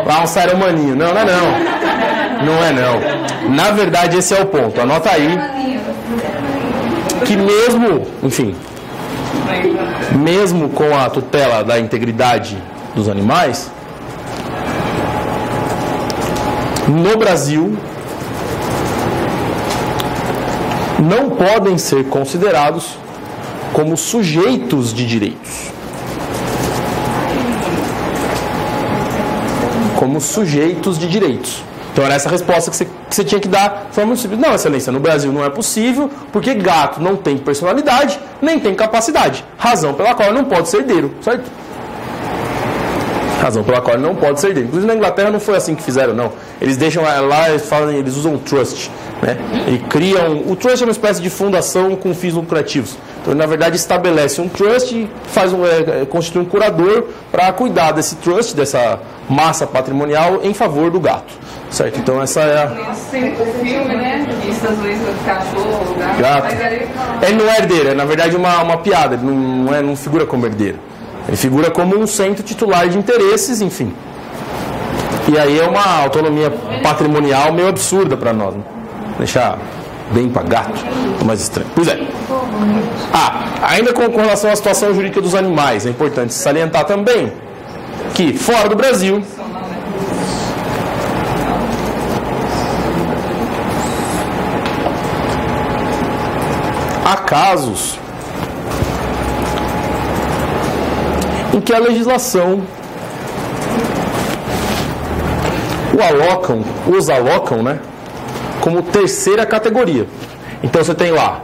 Lá um saromaninho. Não, não é não. Não é não. Na verdade, esse é o ponto. Anota aí que mesmo, enfim, mesmo com a tutela da integridade dos animais, no Brasil não podem ser considerados como sujeitos de direitos. Como sujeitos de direitos. Então era essa a resposta que você tinha que dar de forma muito simples. Não, excelência, no Brasil não é possível, porque gato não tem personalidade, nem tem capacidade. Razão pela qual ele não pode ser herdeiro, certo? Razão pela qual ele não pode ser herdeiro. Inclusive na Inglaterra não foi assim que fizeram, não. eles deixam lá, eles usam trust, né? E criam, o trust é uma espécie de fundação com fins lucrativos. Então, na verdade, estabelece um trust e constitui um curador para cuidar desse trust, dessa massa patrimonial em favor do gato, certo? Então, essa é a... Sempre o filme, né? Que Estados Unidos, o cachorro, o gato. Gato. Ele não é herdeiro, é na verdade uma piada, ele não figura como herdeiro. Ele figura como um centro titular de interesses, enfim. E aí é uma autonomia patrimonial meio absurda para nós, né? Deixar bem para gato, é mais estranho. Pois é. Ainda com relação à situação jurídica dos animais, é importante salientar também que fora do Brasil, há casos em que a legislação os alocam, né, como terceira categoria. Então você tem lá,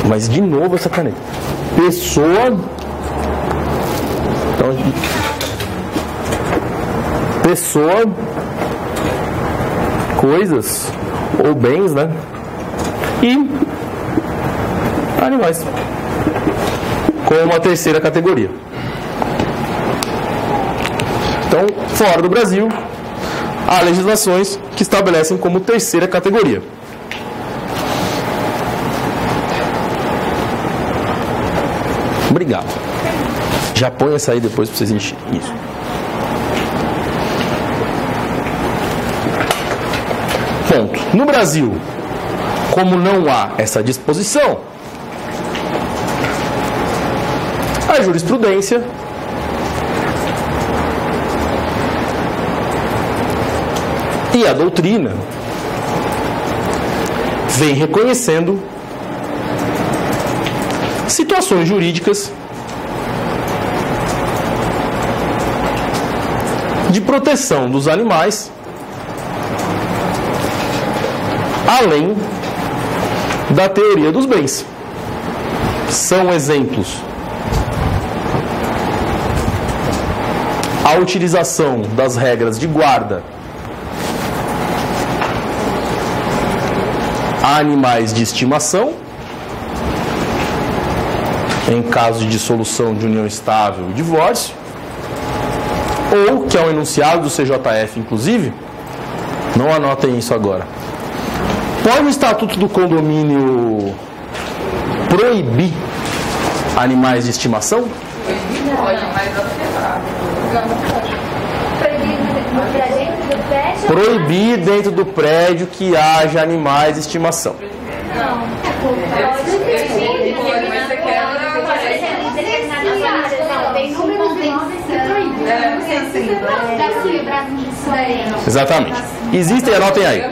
mas de novo essa caneta, pessoa, coisas ou bens, né, e animais, como uma terceira categoria. Então, fora do Brasil, há legislações que estabelecem como terceira categoria. Obrigado. Já põe essa aí depois para vocês encherem isso. Ponto. No Brasil, como não há essa disposição, a jurisprudência e a doutrina vem reconhecendo situações jurídicas de proteção dos animais, além da teoria dos bens. São exemplos a utilização das regras de guarda a animais de estimação, em caso de dissolução de união estável e divórcio, ou, que é um enunciado do CJF, inclusive, não anotem isso agora, pode o Estatuto do Condomínio proibir animais de estimação? Pode, mas Proibir dentro do prédio que haja animais de estimação. Não. Exatamente. Existem, anotem aí.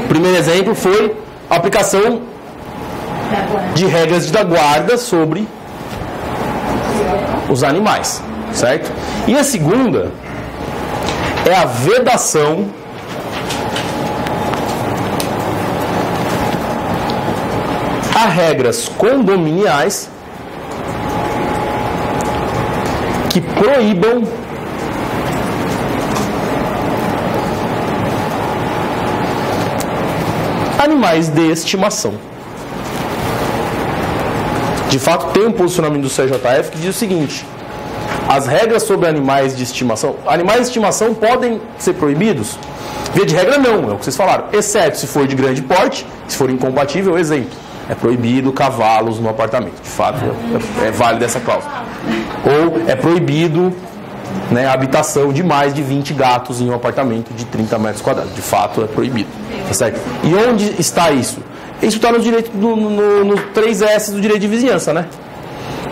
Primeiro exemplo foi a aplicação de regras da guarda sobre os animais, certo? E a segunda é a vedação a regras condominiais que proíbam animais de estimação. De fato, tem um posicionamento do CJF que diz o seguinte: as regras sobre animais de estimação podem ser proibidos? Via de regra não, é o que vocês falaram, exceto se for de grande porte, se for incompatível, exemplo, é proibido cavalos no apartamento, de fato é válida essa cláusula. Ou é proibido, né, a habitação de mais de 20 gatos em um apartamento de 30 metros quadrados, de fato é proibido, tá certo? E onde está isso? Isso está no direito no 3S do direito de vizinhança, né?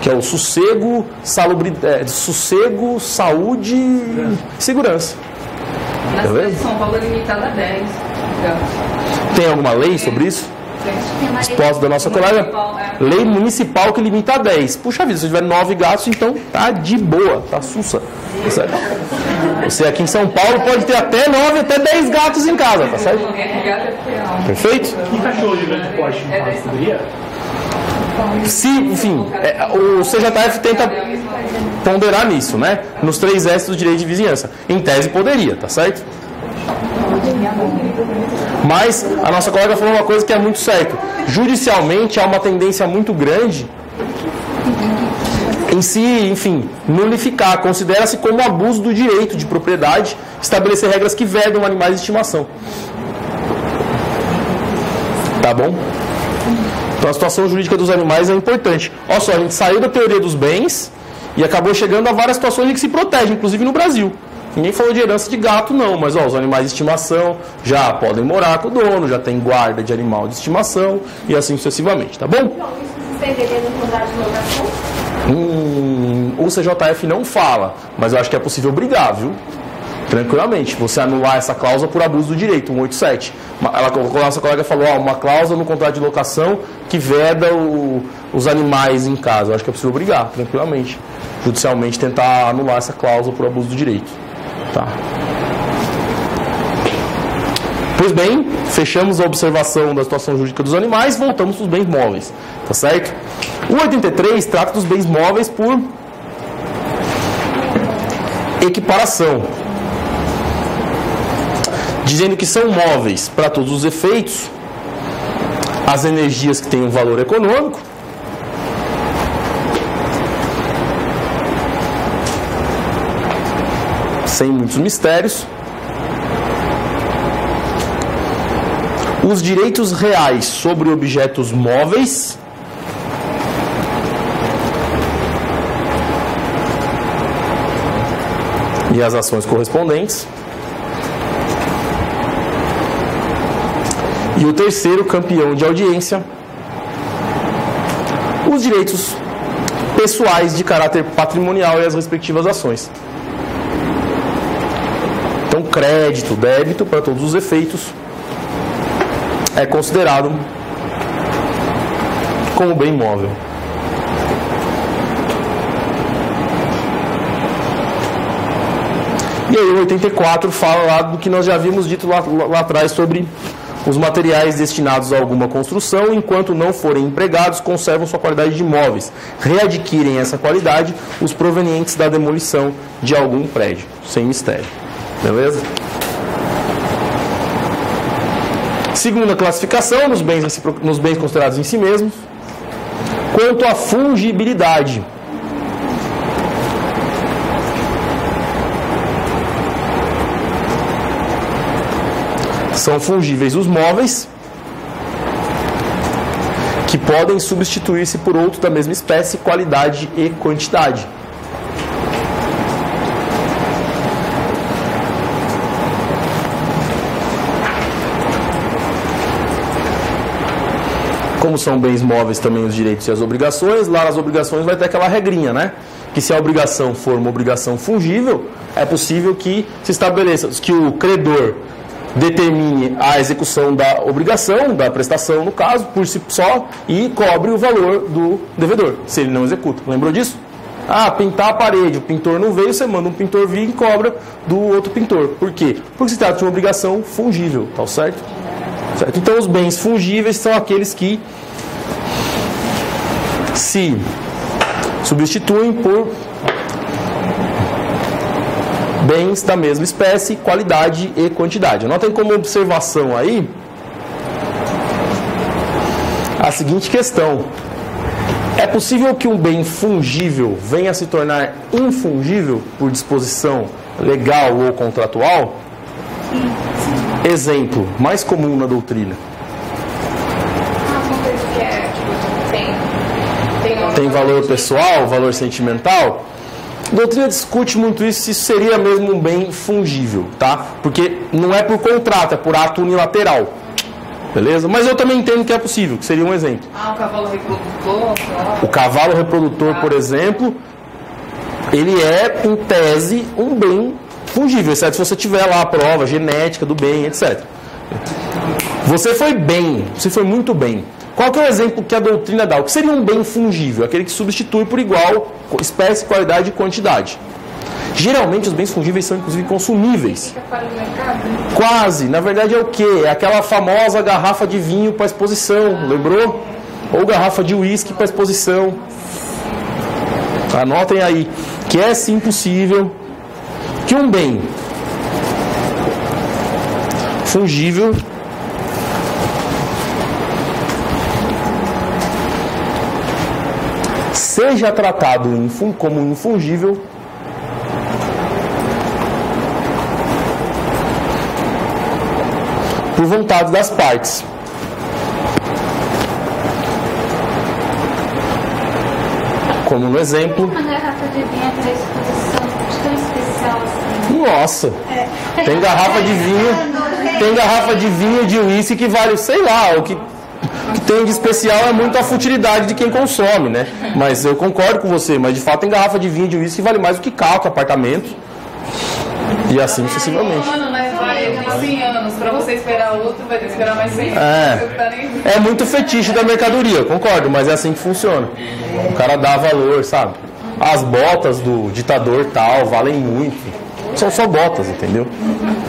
Que é o sossego, sossego, saúde e segurança. Na cidade de São Paulo é limitada a 10. Tem alguma lei sobre isso? Exposta da nossa colega. Lei municipal que limita a 10. Puxa vida, se tiver 9 gatos, então tá de boa, tá sussa. Tá certo? Você aqui em São Paulo pode ter até 9, até 10 gatos em casa, tá certo? Perfeito? E cachorro de grande porte no caso poderia? Se, enfim, o CJF tenta ponderar nisso, né? Nos 3S do direito de vizinhança. Em tese poderia, tá certo? Mas a nossa colega falou uma coisa que é muito certa. Judicialmente há uma tendência muito grande em si, enfim, nulificar. Considera-se como abuso do direito de propriedade estabelecer regras que vedam animais de estimação. Tá bom? Então a situação jurídica dos animais é importante. Olha só, a gente saiu da teoria dos bens e acabou chegando a várias situações em que se protege, inclusive no Brasil. Ninguém falou de herança de gato não, mas ó, os animais de estimação já podem morar com o dono, já tem guarda de animal de estimação e assim sucessivamente, tá bom? Não, isso se estenderia no contrato de locação? O CJF não fala, mas eu acho que é possível brigar, viu? Tranquilamente, você anular essa cláusula por abuso do direito, 187. A nossa colega falou, uma cláusula no contrato de locação que veda os animais em casa. Eu acho que é possível brigar, tranquilamente. Judicialmente tentar anular essa cláusula por abuso do direito. Tá. Pois bem, fechamos a observação da situação jurídica dos animais, voltamos para os bens móveis. Tá certo? O 83 trata dos bens móveis por equiparação, dizendo que são móveis para todos os efeitos as energias que têm um valor econômico, sem muitos mistérios, os direitos reais sobre objetos móveis e as ações correspondentes. E o terceiro, campeão de audiência, os direitos pessoais de caráter patrimonial e as respectivas ações. Então, crédito, débito, para todos os efeitos, é considerado como bem móvel. E aí o 84 fala lá do que nós já havíamos dito lá atrás sobre os materiais destinados a alguma construção, enquanto não forem empregados, conservam sua qualidade de imóveis. Readquirem essa qualidade os provenientes da demolição de algum prédio, sem mistério. Beleza? Segunda classificação, nos bens considerados em si mesmos. Quanto à fungibilidade. São fungíveis os móveis que podem substituir-se por outro da mesma espécie, qualidade e quantidade. Como são bens móveis também os direitos e as obrigações, lá nas obrigações vai ter aquela regrinha, né? Que se a obrigação for uma obrigação fungível, é possível que se estabeleça que o credor determine a execução da obrigação, da prestação no caso, por si só, e cobre o valor do devedor, se ele não executa. Lembrou disso? Pintar a parede, o pintor não veio, você manda um pintor vir e cobra do outro pintor. Por quê? Porque se trata de uma obrigação fungível, tá certo? Certo? Então os bens fungíveis são aqueles que se substituem por bens da mesma espécie, qualidade e quantidade. Anotem como observação aí a seguinte questão: é possível que um bem fungível venha a se tornar infungível por disposição legal ou contratual? Exemplo mais comum na doutrina. Uma coisa que é, Tem valor pessoal, valor sentimental? A doutrina discute muito isso, se isso seria mesmo um bem fungível, tá? Porque não é por contrato, é por ato unilateral. Beleza? Mas eu também entendo que é possível, que seria um exemplo. O cavalo reprodutor. O cavalo reprodutor, por exemplo, ele é, em tese, um bem fungível, exceto se você tiver lá a prova genética do bem, etc. Você foi bem, você foi muito bem. Qual que é o exemplo que a doutrina dá? O que seria um bem fungível? Aquele que substitui por igual espécie, qualidade e quantidade. Geralmente os bens fungíveis são inclusive consumíveis. fica fora do mercado? Quase. Na verdade é o quê? É aquela famosa garrafa de vinho para exposição, lembrou? Ou garrafa de uísque para exposição. Anotem aí que é sim possível que um bem fungível seja tratado como infungível por vontade das partes. Como no exemplo. Uma garrafa de vinho para exposição tão especial assim. Nossa! Tem garrafa de vinho de uísque que vale, sei lá, o que tem de especial é muito a futilidade de quem consome, né? Mas eu concordo com você, mas de fato tem garrafa de vinho de uísque que vale mais do que carro, que apartamento. E assim sucessivamente. Mano, mas vai 100 anos. Pra você esperar outro, vai ter que esperar mais 100 anos. É muito fetiche da mercadoria, concordo, mas é assim que funciona. O cara dá valor, sabe? As botas do ditador tal valem muito. São só botas, entendeu?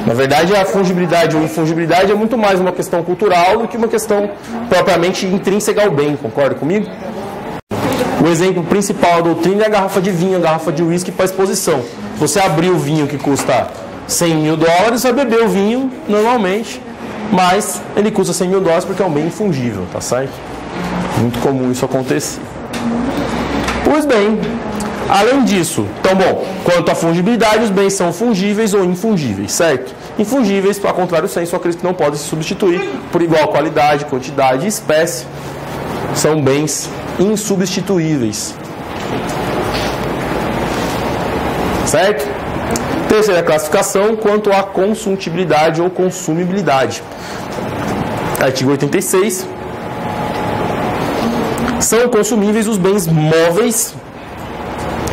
Na verdade, a fungibilidade ou infungibilidade é muito mais uma questão cultural do que uma questão propriamente intrínseca ao bem, concorda comigo? O exemplo principal da doutrina é a garrafa de vinho, a garrafa de uísque para exposição. Você abrir o vinho que custa $100 mil, vai beber o vinho normalmente, mas ele custa $100 mil porque é um bem infungível, tá certo? Muito comum isso acontecer. Pois bem, além disso, então bom, quanto à fungibilidade, os bens são fungíveis ou infungíveis, certo? Infungíveis, ao contrário senso, aqueles que não podem se substituir por igual qualidade, quantidade e espécie, são bens insubstituíveis. Certo? Terceira classificação, quanto à consumtibilidade ou consumibilidade. Artigo 86. São consumíveis os bens móveis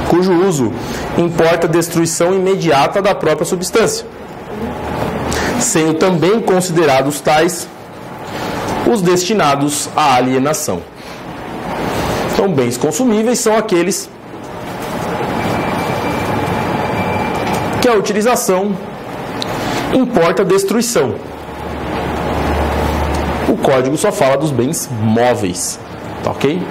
cujo uso importa a destruição imediata da própria substância, sendo também considerados tais os destinados à alienação. Então, bens consumíveis são aqueles que a utilização importa a destruição. O código só fala dos bens móveis, tá ok?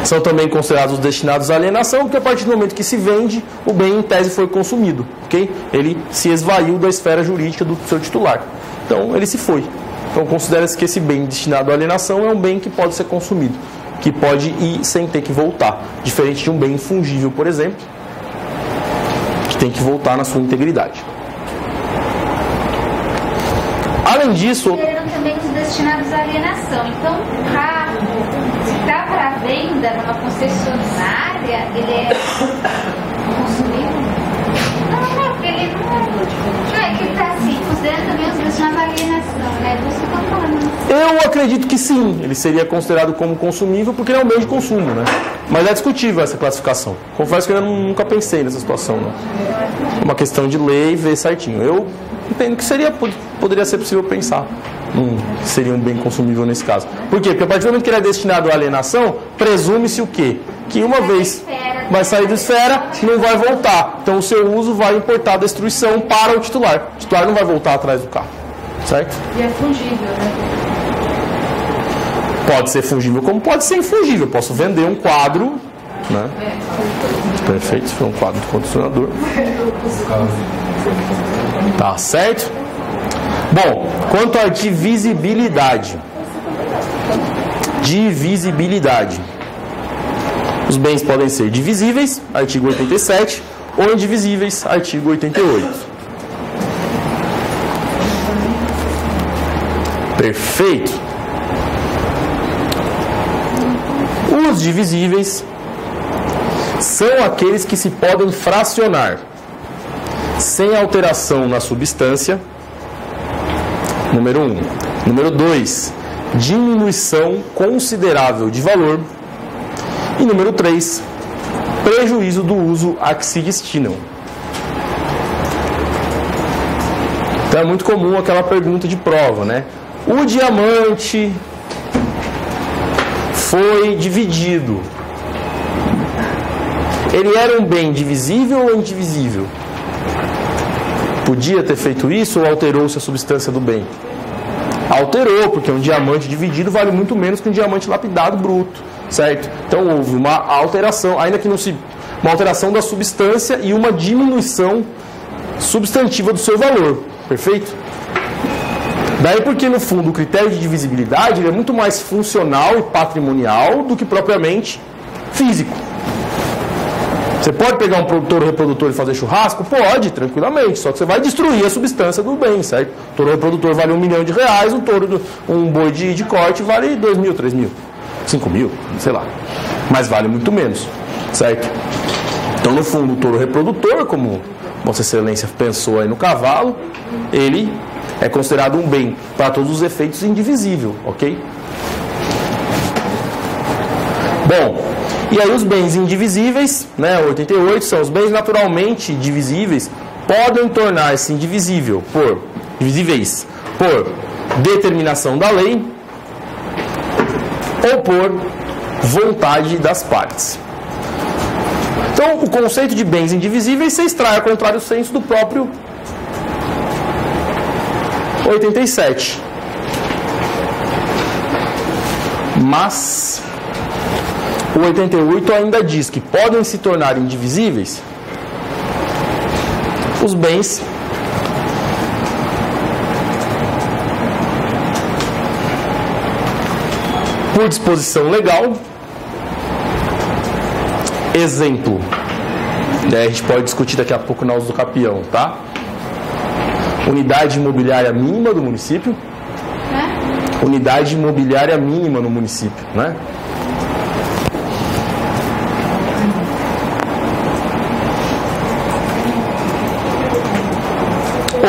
São também considerados os destinados à alienação, porque a partir do momento que se vende, o bem em tese foi consumido, ok? Ele se esvaiu da esfera jurídica do seu titular. Então, ele se foi. Então, considera-se que esse bem destinado à alienação é um bem que pode ser consumido, que pode ir sem ter que voltar. Diferente de um bem infungível, por exemplo, que tem que voltar na sua integridade. Além disso... Eram também os destinados à alienação. Então, o carro, se está para venda numa concessionária, ele é consumível? Não, porque ele não é. Não, é que está assim, considerando também os destinados à alienação, né? Você está falando. Eu acredito que sim, ele seria considerado como consumível porque ele é um meio de consumo, né? Mas é discutível essa classificação. Confesso que eu nunca pensei nessa situação, não. É uma questão de lei, ver certinho. Eu entendo que poderia ser possível pensar. Seria um bem consumível nesse caso. Por quê? Porque a partir do momento que ele é destinado à alienação, presume-se o quê? Que uma vez vai sair da esfera, não vai voltar. Então o seu uso vai importar a destruição para o titular. O titular não vai voltar atrás do carro. Certo? E é fungível, né? Pode ser fungível como pode ser infungível. Eu posso vender um quadro, né? Perfeito, se for um quadro de condicionador. Tá certo? Bom, quanto à divisibilidade. Divisibilidade. Os bens podem ser divisíveis, artigo 87, ou indivisíveis, artigo 88. Perfeito. Os divisíveis são aqueles que se podem fracionar sem alteração na substância. Número 1. Número 2. Diminuição considerável de valor. E número 3. Prejuízo do uso a que se destinam. Então é muito comum aquela pergunta de prova, né? O diamante foi dividido. Ele era um bem divisível ou indivisível? Podia ter feito isso ou alterou-se a substância do bem? Alterou, porque um diamante dividido vale muito menos que um diamante lapidado bruto, certo? Então houve uma alteração, ainda que não se... uma alteração da substância e uma diminuição substantiva do seu valor, perfeito? Daí porque, no fundo, o critério de divisibilidade ele é muito mais funcional e patrimonial do que propriamente físico. Você pode pegar um touro reprodutor e fazer churrasco? Pode, tranquilamente, só que você vai destruir a substância do bem, certo? O touro reprodutor vale R$1 milhão, um boi de corte vale 2 mil, 3 mil, 5 mil, sei lá. Mas vale muito menos, certo? Então, no fundo, o touro reprodutor, como Vossa Excelência pensou aí no cavalo, ele é considerado um bem para todos os efeitos indivisível, ok? Bom, e aí os bens indivisíveis, né, 88, são os bens naturalmente divisíveis, podem tornar-se divisíveis por determinação da lei ou por vontade das partes. Então, o conceito de bens indivisíveis se extrai ao contrário senso do próprio 87. Mas o 88 ainda diz que podem se tornar indivisíveis os bens por disposição legal. Exemplo, a gente pode discutir daqui a pouco na usucapião, tá? Unidade imobiliária mínima do município. Unidade imobiliária mínima no município, né?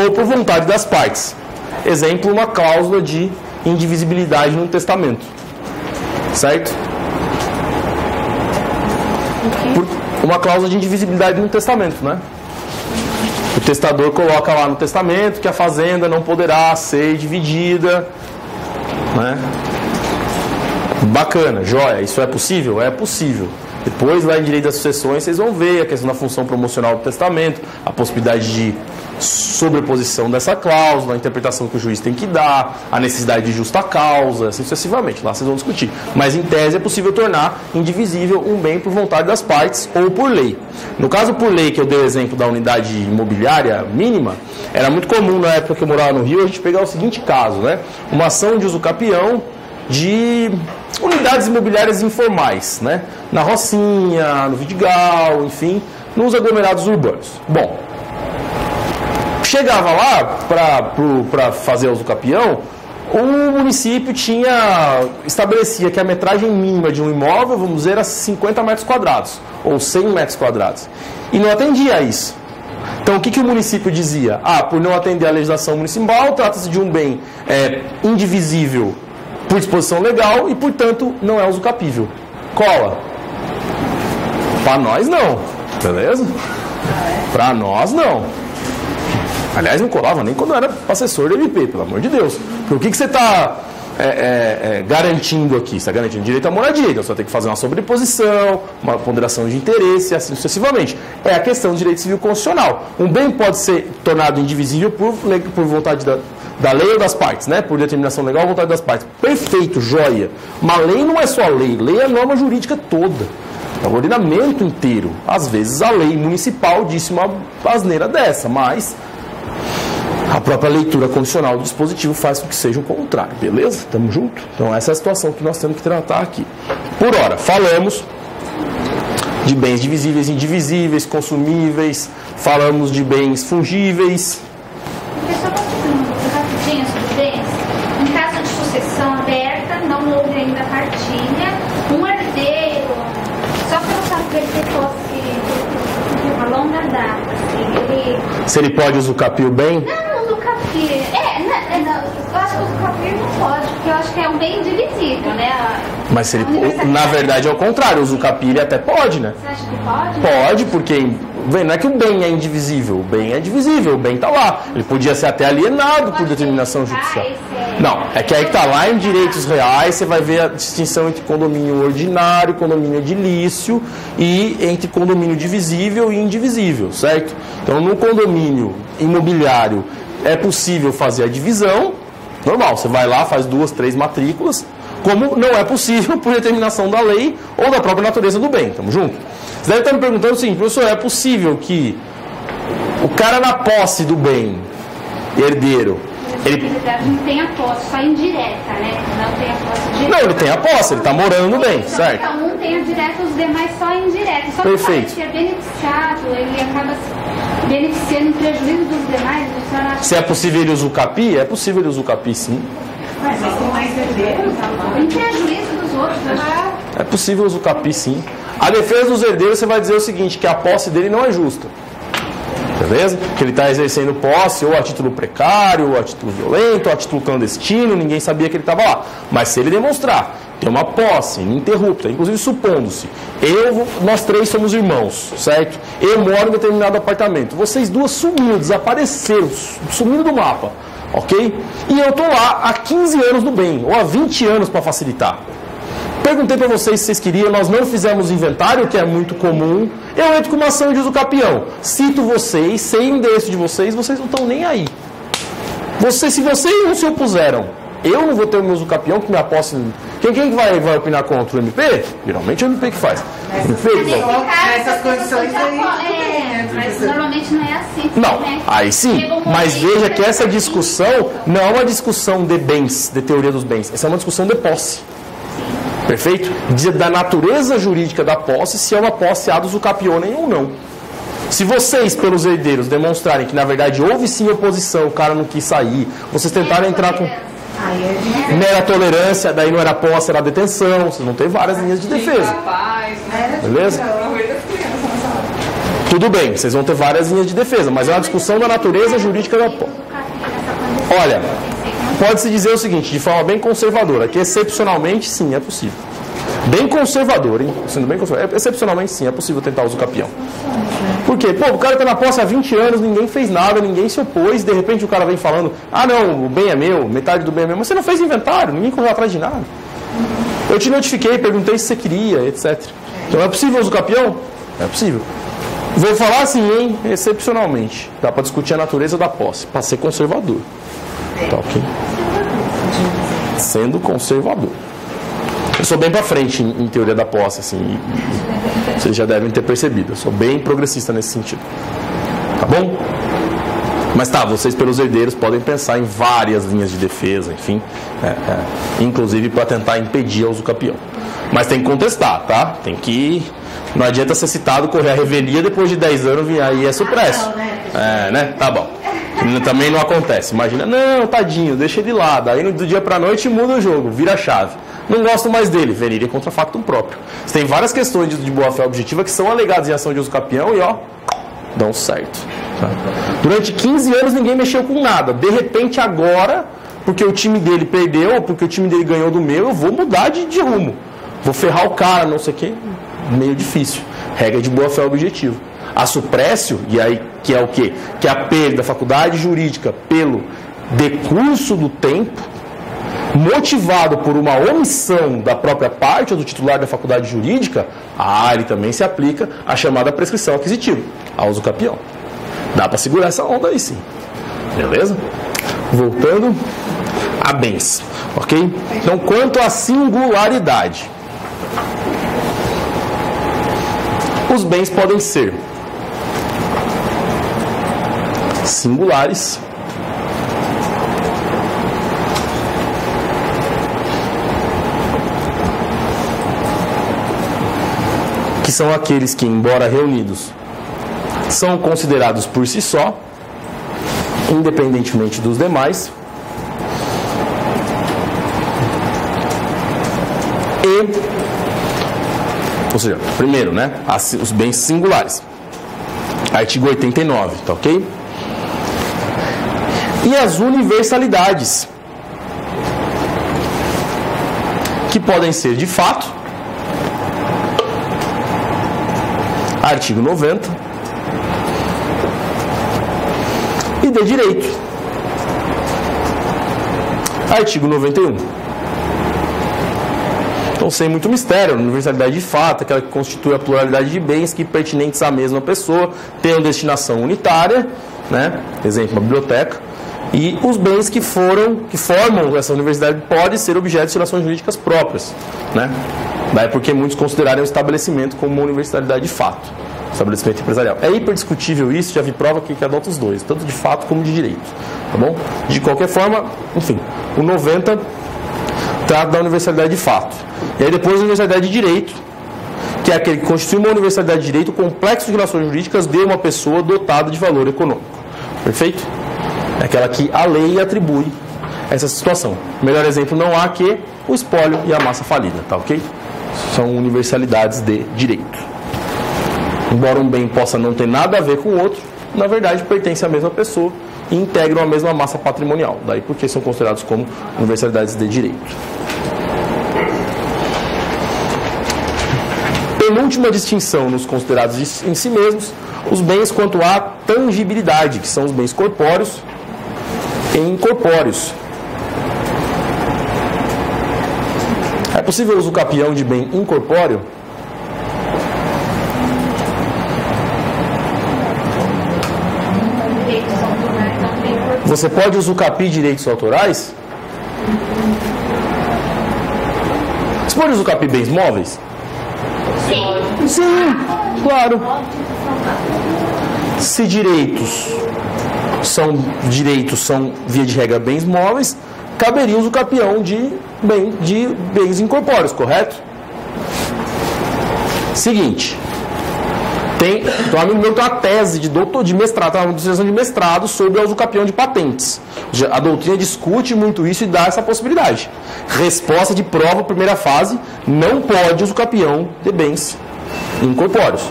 Ou por vontade das partes. Exemplo, uma cláusula de indivisibilidade no testamento. Certo? Uma cláusula de indivisibilidade no testamento, né? O testador coloca lá no testamento que a fazenda não poderá ser dividida, né? Bacana, joia. Isso é possível? É possível. Depois, lá em direito das sucessões, vocês vão ver a questão da função promocional do testamento, a possibilidade de sobreposição dessa cláusula, a interpretação que o juiz tem que dar, a necessidade de justa causa, assim sucessivamente. Lá vocês vão discutir. Mas, em tese, é possível tornar indivisível um bem por vontade das partes ou por lei. No caso por lei, que eu dei o exemplo da unidade imobiliária mínima, era muito comum, na época que eu morava no Rio, a gente pegar o seguinte caso, né? Uma ação de usucapião de unidades imobiliárias informais, né? Na Rocinha, no Vidigal, enfim, nos aglomerados urbanos. Bom, chegava lá para fazer o usucapião, o município estabelecia que a metragem mínima de um imóvel, vamos dizer, era 50 metros quadrados, ou 100 metros quadrados. E não atendia a isso. Então, o que o município dizia? Por não atender a legislação municipal, trata-se de um bem indivisível por disposição legal e, portanto, não é usucapível. Cola. Para nós, não. Beleza? Para nós, não. Aliás, não colava nem quando eu era assessor do MP, pelo amor de Deus. Porque o que você está garantindo aqui? Você está garantindo direito à moradia, então você vai ter que fazer uma sobreposição, uma ponderação de interesse e assim sucessivamente. É a questão do direito civil constitucional. Um bem pode ser tornado indivisível por vontade da lei ou das partes, né? Por determinação legal ou vontade das partes. Perfeito, joia. Mas lei não é só lei é a norma jurídica toda. É o ordenamento inteiro. Às vezes a lei municipal disse uma asneira dessa, mas a própria leitura condicional do dispositivo faz com que seja o contrário, beleza? Tamo junto? Então essa é a situação que nós temos que tratar aqui. Por ora, falamos de bens divisíveis e indivisíveis, consumíveis, falamos de bens fungíveis. Só rapidinho sobre bens. Em caso de sucessão aberta, não houve ainda partilha, um herdeiro, só pelo fato de ele ter fosse uma longa data, assim, se ele pode usucapir o bem? Não, usucapir. Eu acho que o usucapir não pode, porque eu acho que é um bem indivisível, né? Mas se ele, na verdade é o contrário, o usucapir ele até pode, né? Você acha que pode? Pode, porque não é que o bem é indivisível, o bem é divisível, o bem está lá. Ele podia ser até alienado por determinação judicial. Não, é que aí que está lá em direitos reais, você vai ver a distinção entre condomínio ordinário, condomínio edilício e entre condomínio divisível e indivisível, certo? Então, no condomínio imobiliário é possível fazer a divisão, normal, você vai lá, faz 2, 3 matrículas, como não é possível por determinação da lei ou da própria natureza do bem. Tamo junto? Você deve estar me perguntando o seguinte: professor, é possível que o cara na posse do bem, herdeiro, responsabilidade não tem a posse, só indireta, né? Não tem a posse direta. Não, ele tem a posse, ele está morando no bem, Então, certo? Então, um tem a direta, os demais só indireta. Só que Perfeito. se é beneficiado, ele acaba se beneficiando em prejuízo dos demais. O senhor acha Se é possível ele usucapi, é possível ele usucapi, sim. Mas tem mais herdeiros, em prejuízo dos outros, né? É possível usucapi, sim. A defesa dos herdeiros, você vai dizer o seguinte, que a posse dele não é justa. Beleza? Que ele está exercendo posse ou a título precário, ou a título violento, ou a título clandestino, ninguém sabia que ele estava lá. Mas se ele demonstrar ter uma posse ininterrupta, inclusive supondo-se, nós três somos irmãos, certo? Eu moro em determinado apartamento. Vocês duas sumiram, desapareceram, sumiram do mapa, ok? E eu estou lá há 15 anos no bem, ou há 20 anos para facilitar. Perguntei para vocês se vocês queriam, nós não fizemos inventário, que é muito comum. Eu entro com uma ação de usucapião. Cito vocês, sei o endereço de vocês, vocês não estão nem aí. Se vocês não se opuseram, eu não vou ter o meu usucapião, que minha posse... Quem vai opinar contra o MP? Geralmente é o MP que faz. Nessas condições aí, mas normalmente não é assim. Não, né? aí sim, mas veja que essa discussão não é uma discussão de bens, de teoria dos bens, essa é uma discussão de posse. Perfeito? Da natureza jurídica da posse, se é uma posse ad usucapionem ou não. Se vocês, pelos herdeiros, demonstrarem que na verdade houve sim oposição, o cara não quis sair, vocês tentaram entrar com mera tolerância, daí não era posse, era detenção, vocês vão ter várias linhas de defesa. Beleza? Tudo bem, vocês vão ter várias linhas de defesa, mas é uma discussão da natureza jurídica da posse. Olha, pode-se dizer o seguinte, de forma bem conservadora, que excepcionalmente sim, é possível. Bem conservador, hein? Sendo bem conservador, excepcionalmente sim, é possível tentar usar o usucapião. Por quê? Pô, o cara está na posse há 20 anos, ninguém fez nada, ninguém se opôs, de repente o cara vem falando, ah não, o bem é meu, metade do bem é meu, mas você não fez inventário, ninguém correu atrás de nada. Eu te notifiquei, perguntei se você queria, etc. Então é possível usar o usucapião? É possível. Vou falar assim, hein? Excepcionalmente. Dá para discutir a natureza da posse, para ser conservador. Tá ok? Sendo conservador. Eu sou bem para frente em teoria da posse, assim. Vocês já devem ter percebido. Eu sou bem progressista nesse sentido. Tá bom? Mas tá, vocês pelos herdeiros podem pensar em várias linhas de defesa, enfim. Inclusive para tentar impedir o usucapião. Mas tem que contestar, tá? Tem que... Não adianta ser citado, correr a revelia, depois de 10 anos vir aí é supresso. Né? Tá bom. Também não acontece. Imagina, não, tadinho, deixa ele lá. Daí do dia pra noite muda o jogo, vira a chave. Não gosto mais dele, veriria contra factum próprio. Você tem várias questões de boa-fé objetiva que são alegadas em ação de usucapião e ó, dão certo. Tá? Durante 15 anos ninguém mexeu com nada. De repente agora, porque o time dele perdeu, ou porque o time dele ganhou do meu, eu vou mudar de rumo. Vou ferrar o cara, não sei o quê. Meio difícil. Regra de boa-fé objetiva. A suprécio, e aí que é o quê? Que é a perda da faculdade jurídica pelo decurso do tempo, motivado por uma omissão da própria parte ou do titular da faculdade jurídica, ele também se aplica à chamada prescrição aquisitiva, ao usucapião. Dá para segurar essa onda aí sim. Beleza? Voltando a bens. Ok? Então, quanto à singularidade, os bens podem ser singulares, que são aqueles que, embora reunidos, são considerados por si só, independentemente dos demais, ou seja, primeiro, né, os bens singulares. Artigo 89, tá ok? E as universalidades, que podem ser de fato, artigo 90, e de direito, artigo 91. Então, sem muito mistério, a universalidade de fato, aquela que constitui a pluralidade de bens que pertinentes à mesma pessoa, tenham destinação unitária, né? Exemplo, uma biblioteca, e os bens que formam essa universidade podem ser objeto de relações jurídicas próprias, né? Daí porque muitos considerarem o estabelecimento como uma universalidade de fato. estabelecimento empresarial. É hiperdiscutível isso, já vi prova que adota os dois, tanto de fato como de direito, tá bom? De qualquer forma, enfim, o 90 trata da universalidade de fato. E aí depois a universalidade de direito, que é aquele que constitui uma universalidade de direito, o complexo de relações jurídicas de uma pessoa dotada de valor econômico. Perfeito? É aquela que a lei atribui essa situação. O melhor exemplo não há que o espólio e a massa falida, tá ok? São universalidades de direito. Embora um bem possa não ter nada a ver com o outro, na verdade pertence à mesma pessoa e integram a mesma massa patrimonial. Daí porque são considerados como universalidades de direito. Penúltima distinção nos considerados em si mesmos, os bens quanto à tangibilidade, que são os bens corpóreos e incorpóreos. É possível o uso capião de bem incorpóreo? Você pode usucapir direitos autorais? Você pode usucapir bens móveis? Sim, claro. Se direitos são via de regra bens móveis, caberia o usucapião de bens incorpóreos, correto? Seguinte, um amigo meu tem uma tese de mestrado, uma dissertação de mestrado sobre o usucapião de patentes. A doutrina discute muito isso e dá essa possibilidade. Resposta de prova, primeira fase, não pode usucapião de bens incorpóreos,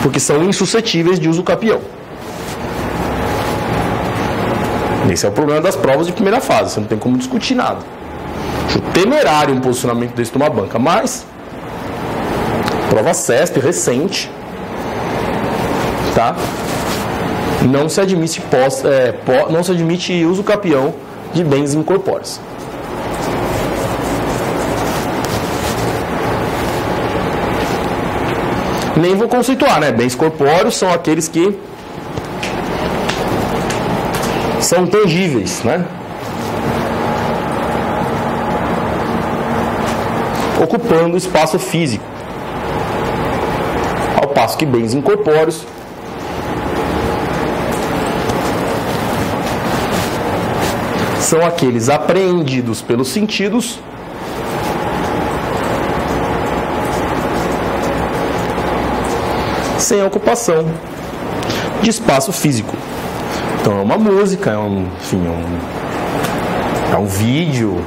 porque são insuscetíveis de usucapião. Esse é o problema das provas de primeira fase, você não tem como discutir nada. Acho temerário um posicionamento desse numa banca, mas prova CESP recente, tá? Não se admite usucapião de bens incorpóreos. Nem vou conceituar, né? Bens corpóreos são aqueles que são tangíveis, né? Ocupando o espaço físico. Ao passo que bens incorpóreos são aqueles apreendidos pelos sentidos sem ocupação de espaço físico. Então é uma música, é um vídeo,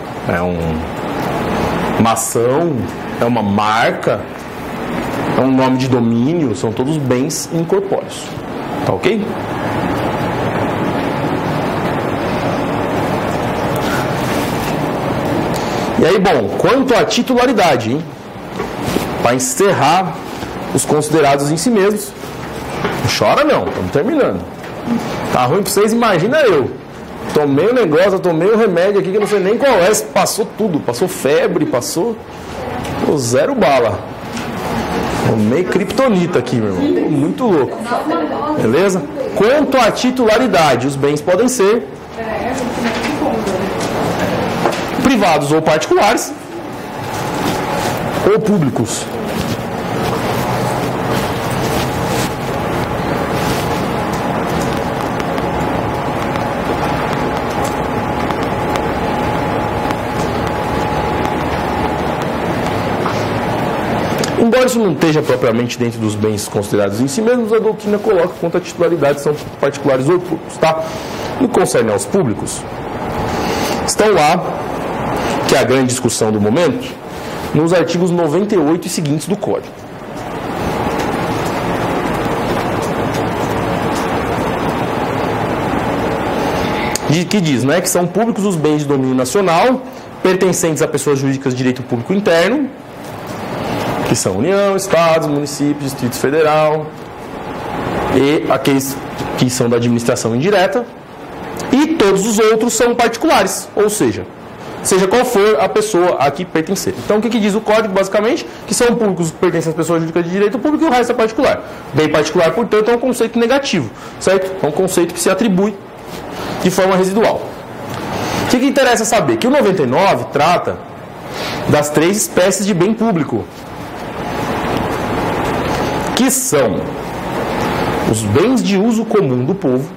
uma ação, é uma marca, é um nome de domínio, são todos bens incorpóreos. Tá ok? E aí, bom, quanto à titularidade, hein? Para encerrar os considerados em si mesmos. Não chora não, estamos terminando. Tá ruim para vocês, imagina eu. Tomei o negócio, tomei o remédio aqui que eu não sei nem qual é. Passou tudo, passou febre, passou zero bala. Tomei criptonita aqui, meu irmão. Muito louco. Beleza? Quanto à titularidade, os bens podem ser privados ou particulares ou públicos. Embora isso não esteja propriamente dentro dos bens considerados em si mesmos, a doutrina coloca quanto à titularidade são particulares ou públicos, tá? No que concerne aos públicos, estão lá, que é a grande discussão do momento, nos artigos 98 e seguintes do Código. Que diz, né, que são públicos os bens de domínio nacional, pertencentes a pessoas jurídicas de direito público interno, que são União, Estados, Municípios, Distrito Federal, e aqueles que são da administração indireta, e todos os outros são particulares, ou seja qual for a pessoa a que pertencer. Então, o que diz o Código, basicamente? Que são públicos que pertencem às pessoas jurídicas de direito público e o resto é particular. Bem particular, portanto, é um conceito negativo, certo? É um conceito que se atribui de forma residual. O que interessa saber? Que o 99 trata das 3 espécies de bem público, que são os bens de uso comum do povo,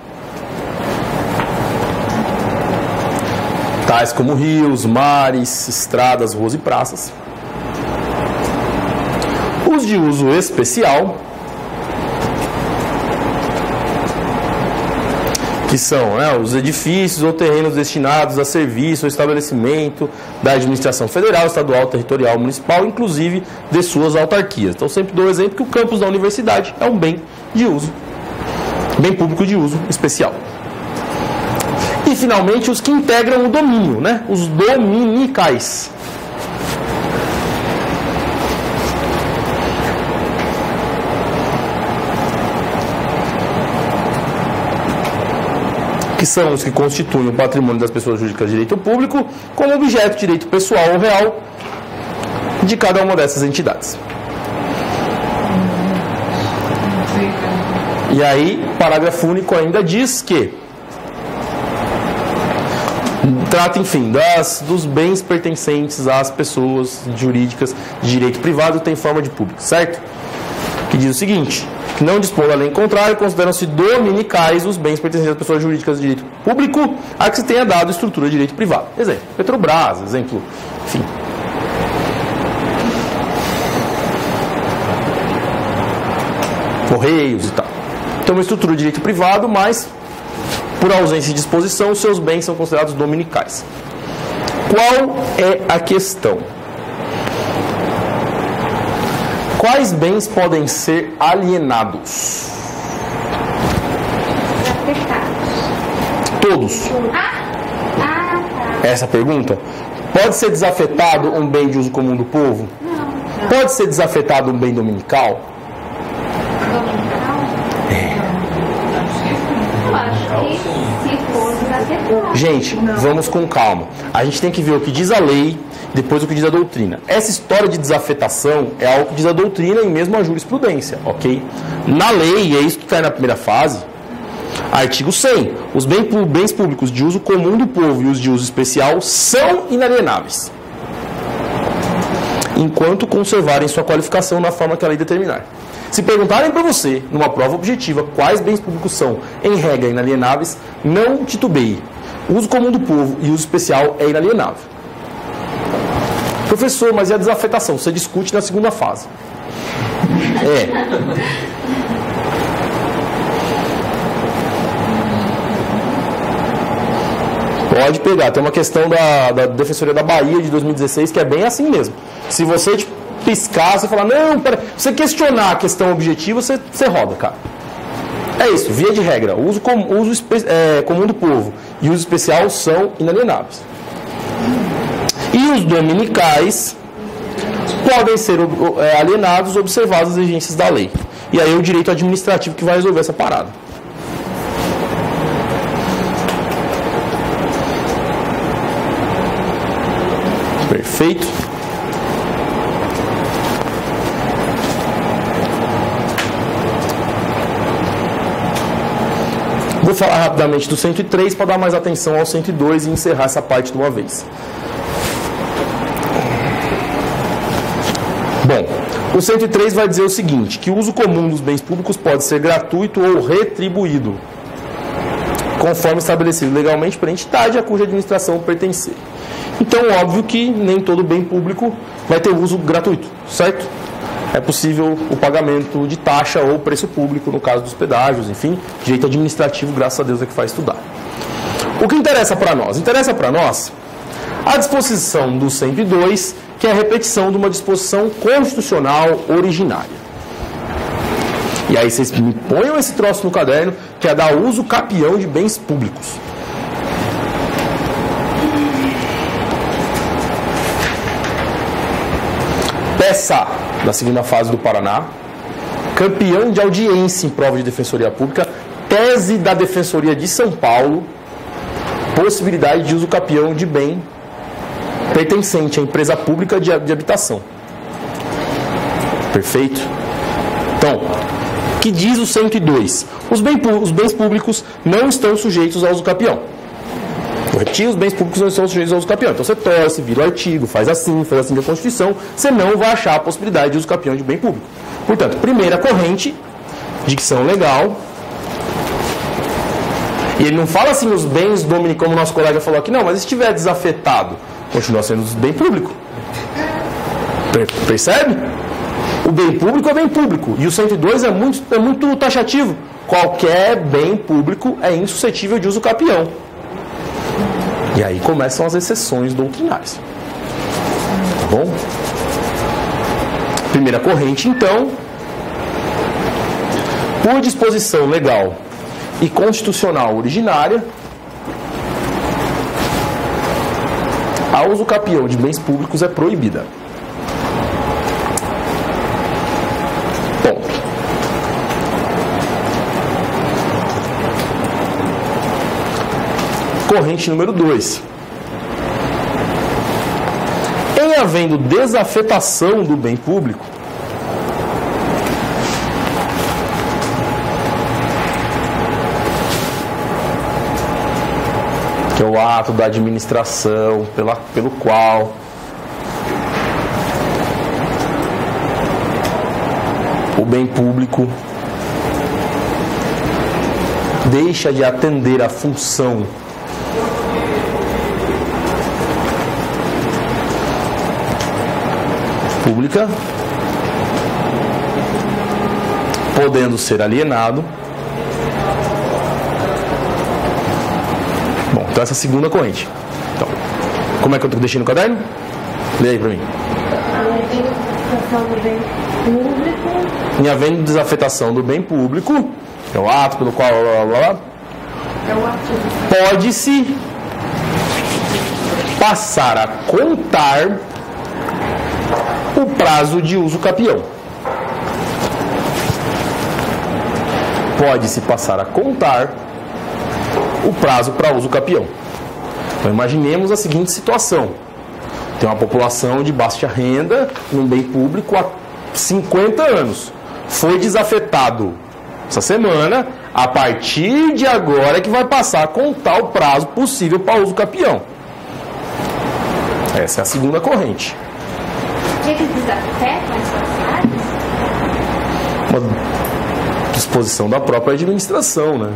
tais como rios, mares, estradas, ruas e praças. Os de uso especial, que são os edifícios ou terrenos destinados a serviço ou estabelecimento da administração federal, estadual, territorial, municipal, inclusive de suas autarquias. Então, sempre dou o exemplo que o campus da universidade é um bem de uso, bem público de uso especial. E, finalmente, os que integram o domínio, os dominicais. Que são os que constituem o patrimônio das pessoas jurídicas de direito público como objeto de direito pessoal ou real de cada uma dessas entidades. E aí, parágrafo único ainda diz que trata, enfim, dos bens pertencentes às pessoas jurídicas de direito privado tem forma de público, certo? Que diz o seguinte: que não dispõe da lei em contrário, consideram-se dominicais os bens pertencentes às pessoas jurídicas de direito público a que se tenha dado estrutura de direito privado. Exemplo, Petrobras, exemplo, enfim. Correios e tal. Então, uma estrutura de direito privado, mas, por ausência de disposição, seus bens são considerados dominicais. Qual é a questão? Quais bens podem ser alienados? Todos. Essa pergunta? Pode ser desafetado um bem de uso comum do povo? Não. Pode ser desafetado um bem dominical? Eu acho que se for desafetado. Gente, vamos com calma. A gente tem que ver o que diz a lei, depois o que diz a doutrina. Essa história de desafetação é algo que diz a doutrina e mesmo a jurisprudência, ok? Na lei, é isso que está na primeira fase, artigo 100. Os bens públicos de uso comum do povo e os de uso especial são inalienáveis, enquanto conservarem sua qualificação na forma que a lei determinar. Se perguntarem para você, numa prova objetiva, quais bens públicos são, em regra, inalienáveis, não titubeie. O uso comum do povo e o uso especial é inalienável. Professor, mas e a desafetação? Você discute na segunda fase. Pode pegar. Tem uma questão da Defensoria da Bahia de 2016 que é bem assim mesmo. Se você piscar, você falar, não, pera, você questionar a questão objetiva, você roda, cara. É isso, via de regra. O uso comum do povo e o uso especial são inalienáveis. E os dominicais podem ser alienados observadas as exigências da lei. E aí é o direito administrativo que vai resolver essa parada. Perfeito. Vou falar rapidamente do 103 para dar mais atenção ao 102 e encerrar essa parte de uma vez. Bom, o 103 vai dizer o seguinte, que o uso comum dos bens públicos pode ser gratuito ou retribuído, conforme estabelecido legalmente pela entidade a cuja administração pertencer. Então, óbvio que nem todo bem público vai ter uso gratuito, certo? É possível o pagamento de taxa ou preço público, no caso dos pedágios, enfim, direito administrativo, graças a Deus, é que faz estudar. O que interessa para nós? Interessa para nós a disposição do 102, que é a repetição de uma disposição constitucional originária. E aí vocês me ponham esse troço no caderno, que é dar uso capião de bens públicos. Peça da segunda fase do Paraná, campeão de audiência em prova de defensoria pública, tese da Defensoria de São Paulo, possibilidade de uso capião de bem pertencente à empresa pública de habitação. Perfeito? Então, que diz o 102? Os bens públicos não estão sujeitos ao uso capião. Vou repetir, os bens públicos não estão sujeitos ao uso capião. Então você torce, vira o artigo, faz assim da Constituição, você não vai achar a possibilidade de uso capião de bem público. Portanto, primeira corrente, dicção legal. E ele não fala assim os bens domini, como o nosso colega falou aqui, não, mas se estiver desafetado, continua sendo bem público. Percebe? O bem público é bem público. E o 102 é muito taxativo. Qualquer bem público é insuscetível de uso capião. E aí começam as exceções doutrinárias. Tá bom? Primeira corrente, então, por disposição legal e constitucional originária, a uso capião de bens públicos é proibida. Ponto. Corrente número 2. Em havendo desafetação do bem público, que é o ato da administração pelo qual o bem público deixa de atender à função pública, podendo ser alienado. Bom, então essa é a segunda corrente. Então, como é que eu deixei no caderno? Lê aí pra mim. Em havendo desafetação do bem público, é o ato pelo qual pode-se passar a contar o prazo de uso capião. Pode-se passar a contar o prazo para uso capião. Então imaginemos a seguinte situação. Tem uma população de baixa renda num bem público há 50 anos. Foi desafetado essa semana, a partir de agora é que vai passar a contar o prazo possível para uso capião. Essa é a segunda corrente. Eles desafetam essas áreas? Uma disposição da própria administração, né?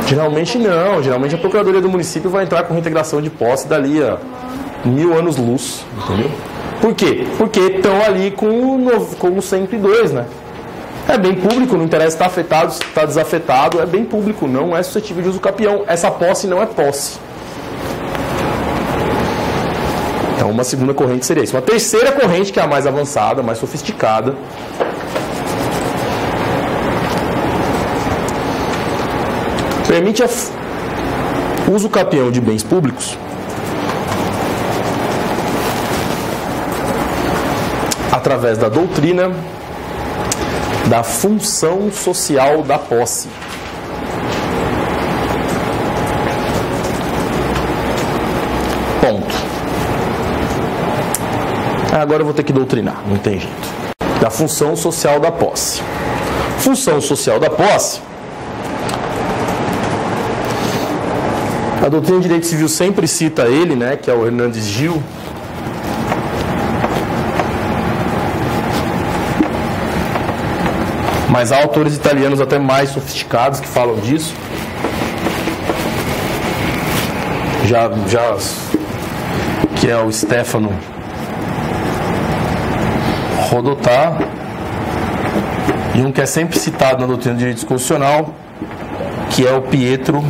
Geralmente não. Geralmente a Procuradoria do Município vai entrar com reintegração de posse dali a 1000 anos-luz, entendeu? Por quê? Porque estão ali com o 102, né? É bem público, não interessa se está afetado, se está desafetado, é bem público, não é suscetível de uso capião. Essa posse não é posse. Então, uma segunda corrente seria isso. Uma terceira corrente, que é a mais avançada, mais sofisticada, permite o uso capião de bens públicos através da doutrina da função social da posse. Ponto. Agora eu vou ter que doutrinar, não tem jeito. Da função social da posse. Função social da posse. A doutrina de direito civil sempre cita ele, né, que é o Hernandes Gil. Mas há autores italianos até mais sofisticados que falam disso. Já que é o Stefano Rodotà, e um que é sempre citado na doutrina de direito constitucional, que é o Pietro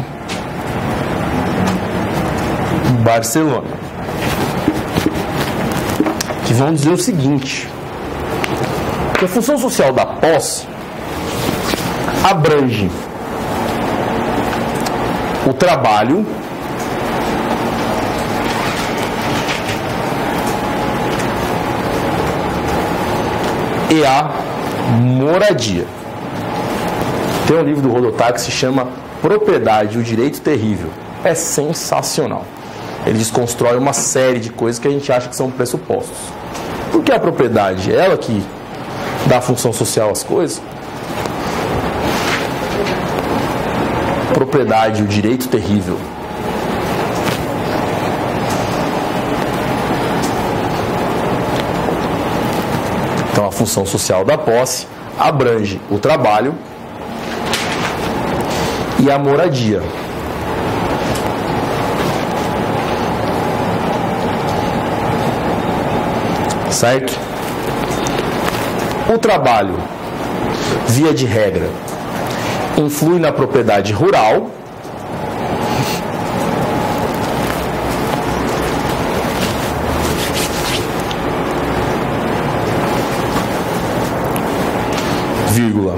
Barcelona, que vão dizer o seguinte: que a função social da posse abrange o trabalho, e a moradia. Tem um livro do Rodotà que se chama Propriedade e o Direito Terrível. É sensacional. Ele desconstrói uma série de coisas que a gente acha que são pressupostos. Por que a propriedade? É ela que dá função social às coisas. Propriedade, o direito terrível. Então, a função social da posse abrange o trabalho e a moradia. Certo? O trabalho, via de regra, influi na propriedade rural, vírgula,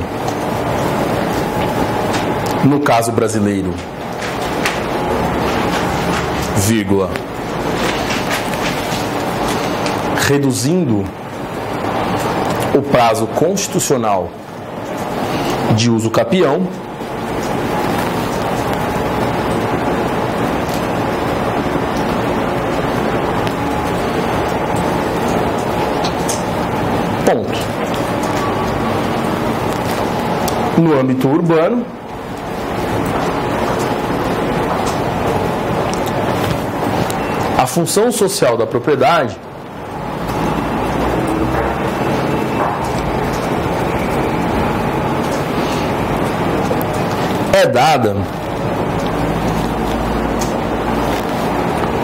no caso brasileiro, vírgula, reduzindo o prazo constitucional de uso capião, ponto. No âmbito urbano, a função social da propriedade é dada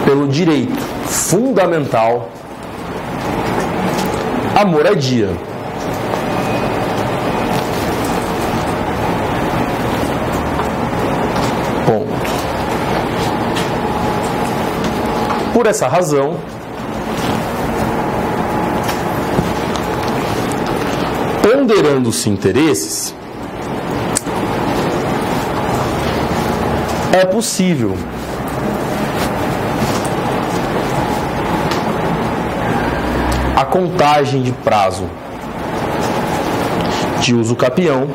pelo direito fundamental à moradia. Ponto. Por essa razão, ponderando-se interesses, é possível a contagem de prazo de uso capião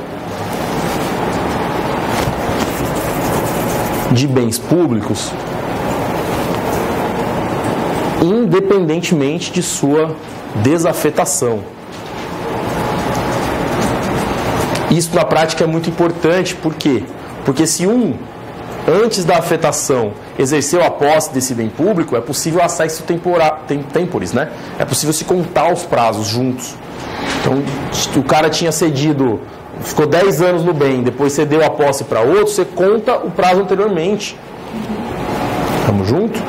de bens públicos, independentemente de sua desafetação. Isso na prática é muito importante, por quê? Porque se antes da afetação exerceu a posse desse bem público, é possível acesso temporis, né? É possível se contar os prazos juntos. Então, o cara tinha cedido, ficou 10 anos no bem, depois cedeu a posse para outro, você conta o prazo anteriormente. Estamos juntos?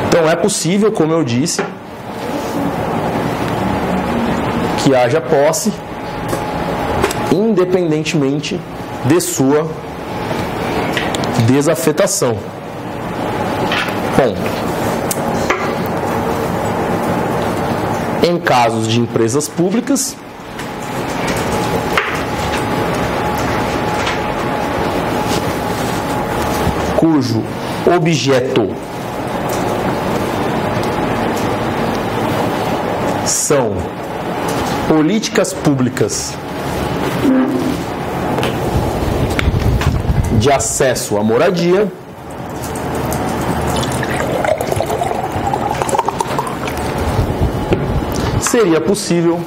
Então, é possível, como eu disse, que haja posse independentemente de sua desafetação. Ponto. Em casos de empresas públicas, cujo objeto são políticas públicas de acesso à moradia, seria possível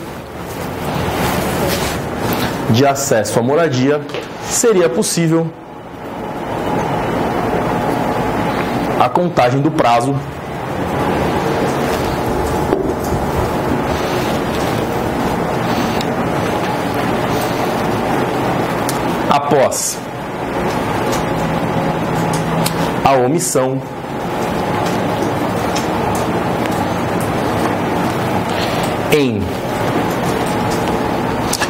de acesso à moradia, seria possível a contagem do prazo após a omissão em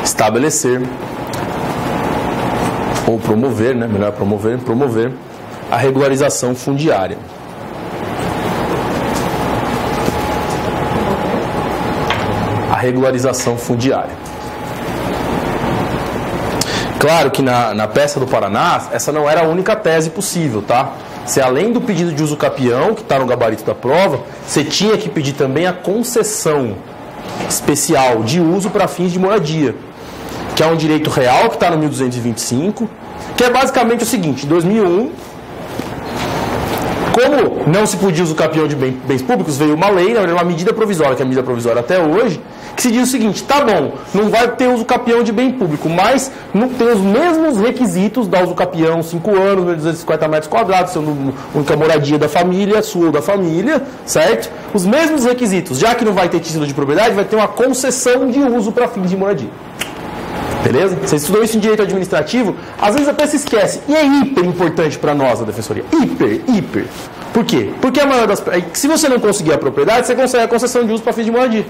estabelecer ou promover, né? Melhor promover a regularização fundiária. A regularização fundiária. Claro que na peça do Paraná, essa não era a única tese possível, tá? Se além do pedido de uso capião, que está no gabarito da prova, você tinha que pedir também a concessão especial de uso para fins de moradia, que é um direito real que está no 1225, que é basicamente o seguinte: em 2001, como não se podia uso capião de bens públicos, veio uma lei, uma medida provisória, que é a medida provisória até hoje, que se diz o seguinte: tá bom, não vai ter uso capião de bem público, mas não tem os mesmos requisitos da uso capião, 5 anos, 1.250 metros quadrados, sendo única moradia da família, sua ou da família, certo? Os mesmos requisitos, já que não vai ter título de propriedade, vai ter uma concessão de uso para fins de moradia. Beleza? Você estudou isso em direito administrativo, às vezes até se esquece. E é hiper importante para nós, a defensoria. Hiper. Por quê? Porque a maior das... se você não conseguir a propriedade, você consegue a concessão de uso para fins de moradia.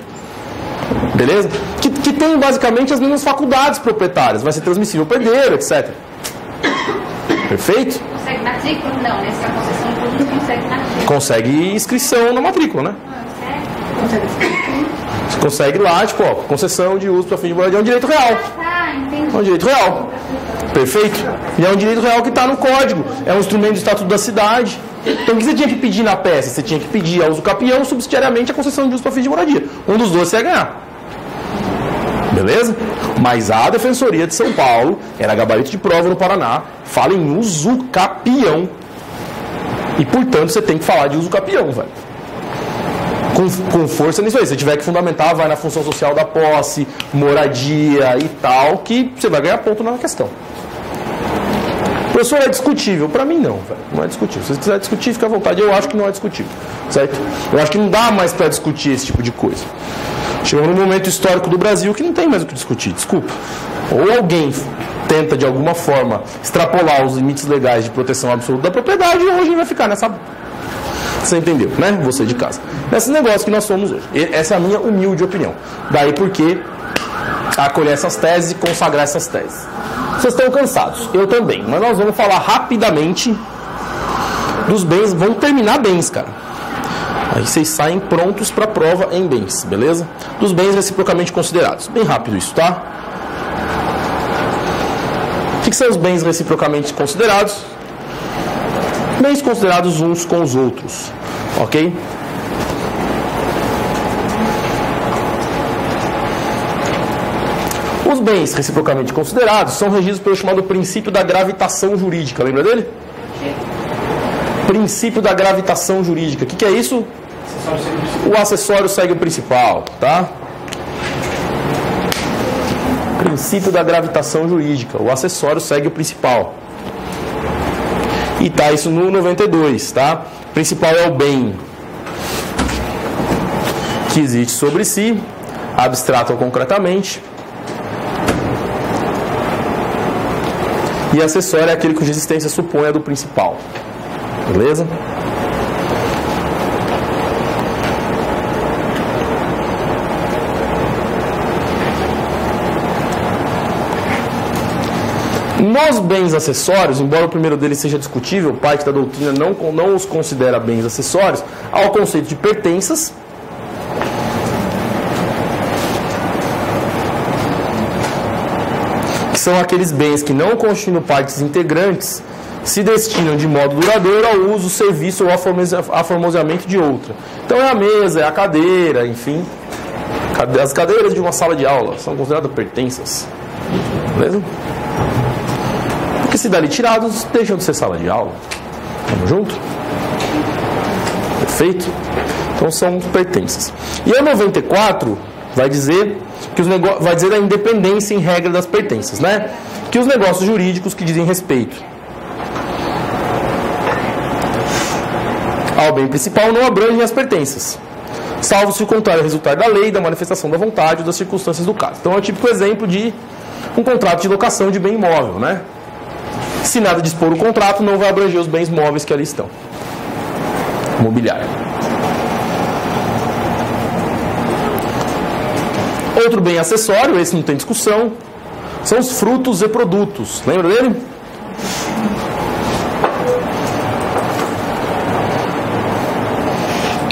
Beleza? Que tem basicamente as mesmas faculdades proprietárias. Vai ser transmissível por herdeiro, etc. Perfeito? Consegue matrícula? Não, nessa concessão de uso não consegue matrícula. Consegue inscrição na matrícula, né? Consegue? Você consegue lá, tipo, ó, concessão de uso para fins de moradia é um direito real. Entendi. É um direito real. Perfeito? E é um direito real que está no código. É um instrumento do Estatuto da Cidade. Então o que você tinha que pedir na peça? Você tinha que pedir a uso capião, subsidiariamente a concessão de uso para fins de moradia. Um dos dois você ia ganhar. Beleza? Mas a Defensoria de São Paulo, era gabarito de prova no Paraná, fala em uso capião. E portanto você tem que falar de uso capião, velho. Com força nisso aí. Se tiver que fundamentar, vai na função social da posse, moradia e tal, que você vai ganhar ponto na questão. Professor, é discutível? Para mim não, velho. Não é discutível. Se você quiser discutir, fica à vontade. Eu acho que não é discutível, certo? Eu acho que não dá mais para discutir esse tipo de coisa. Chegou num momento histórico do Brasil que não tem mais o que discutir, desculpa. Ou alguém tenta, de alguma forma, extrapolar os limites legais de proteção absoluta da propriedade, ou a gente vai ficar nessa... Você entendeu, né? Você de casa. Nesse negócio que nós somos hoje. Essa é a minha humilde opinião. Daí porque acolher essas teses e consagrar essas teses. Vocês estão cansados? Eu também. Mas nós vamos falar rapidamente dos bens. Vamos terminar bens, cara. Aí vocês saem prontos para a prova em bens, beleza? Dos bens reciprocamente considerados. Bem rápido isso, tá? O que são os bens reciprocamente considerados? Bens considerados uns com os outros, ok? Os bens reciprocamente considerados são regidos pelo chamado princípio da gravitação jurídica. Lembra dele? Princípio da gravitação jurídica. O que é isso? O acessório segue o principal, tá? Princípio da gravitação jurídica. O acessório segue o principal. E tá isso no 92, tá? O principal é o bem que existe sobre si, abstrato ou concretamente. E acessório é aquele cuja existência supõe a do principal. Beleza? Nos bens acessórios, embora o primeiro deles seja discutível, parte da doutrina não os considera bens acessórios, há o conceito de pertenças, que são aqueles bens que não constituindo partes integrantes, se destinam de modo duradouro ao uso, serviço ou aformoseamento de outra. Então é a mesa, é a cadeira, enfim. As cadeiras de uma sala de aula são consideradas pertenças. Beleza? Porque se dali tirados, deixam de ser sala de aula. Vamos junto? Perfeito? Então são pertenças. E a 94 vai dizer que vai dizer da independência em regra das pertenças, né? Que os negócios jurídicos que dizem respeito ao bem principal não abrangem as pertenças, salvo se o contrário resultar da lei, da manifestação da vontade ou das circunstâncias do caso. Então é o típico exemplo de um contrato de locação de bem imóvel, né? Se nada dispor o contrato, não vai abranger os bens móveis que ali estão. Mobiliário. Outro bem acessório, esse não tem discussão, são os frutos e produtos. Lembra dele?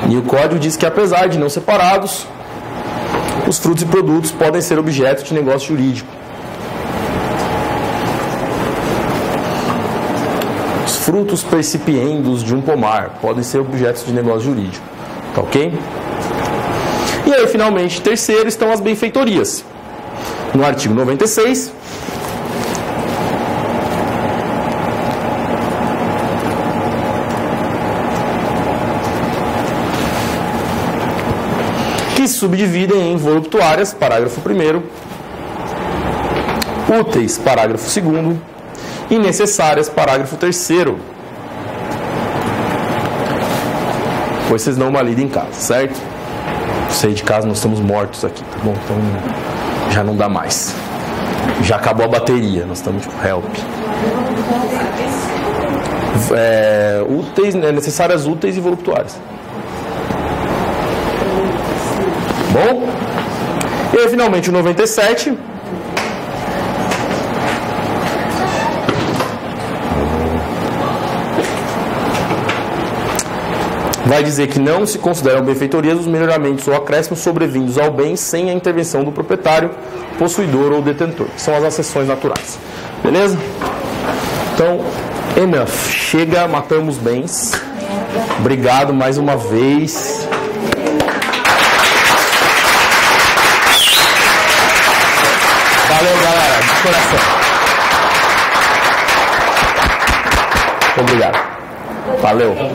E o código diz que, apesar de não separados, os frutos e produtos podem ser objeto de negócio jurídico. Os frutos percipiendos de um pomar podem ser objetos de negócio jurídico. Tá ok? E aí, finalmente, terceiro, estão as benfeitorias. No artigo 96... que se subdividem em voluptuárias, parágrafo 1º, úteis, parágrafo 2º, e necessárias, parágrafo 3º. Depois vocês dão uma lida em casa, certo? Sei de casa, nós estamos mortos aqui, tá bom? Então já não dá mais. Já acabou a bateria, nós estamos tipo help. Úteis, necessárias, úteis e voluptuárias. Bom? E aí, finalmente, o 97. Vai dizer que não se consideram benfeitorias os melhoramentos ou acréscimos sobrevindos ao bem sem a intervenção do proprietário, possuidor ou detentor, que são as acessões naturais. Beleza? Então, enough. Chega, matamos bens. Obrigado mais uma vez. Valeu, galera. De coração. Obrigado. Valeu.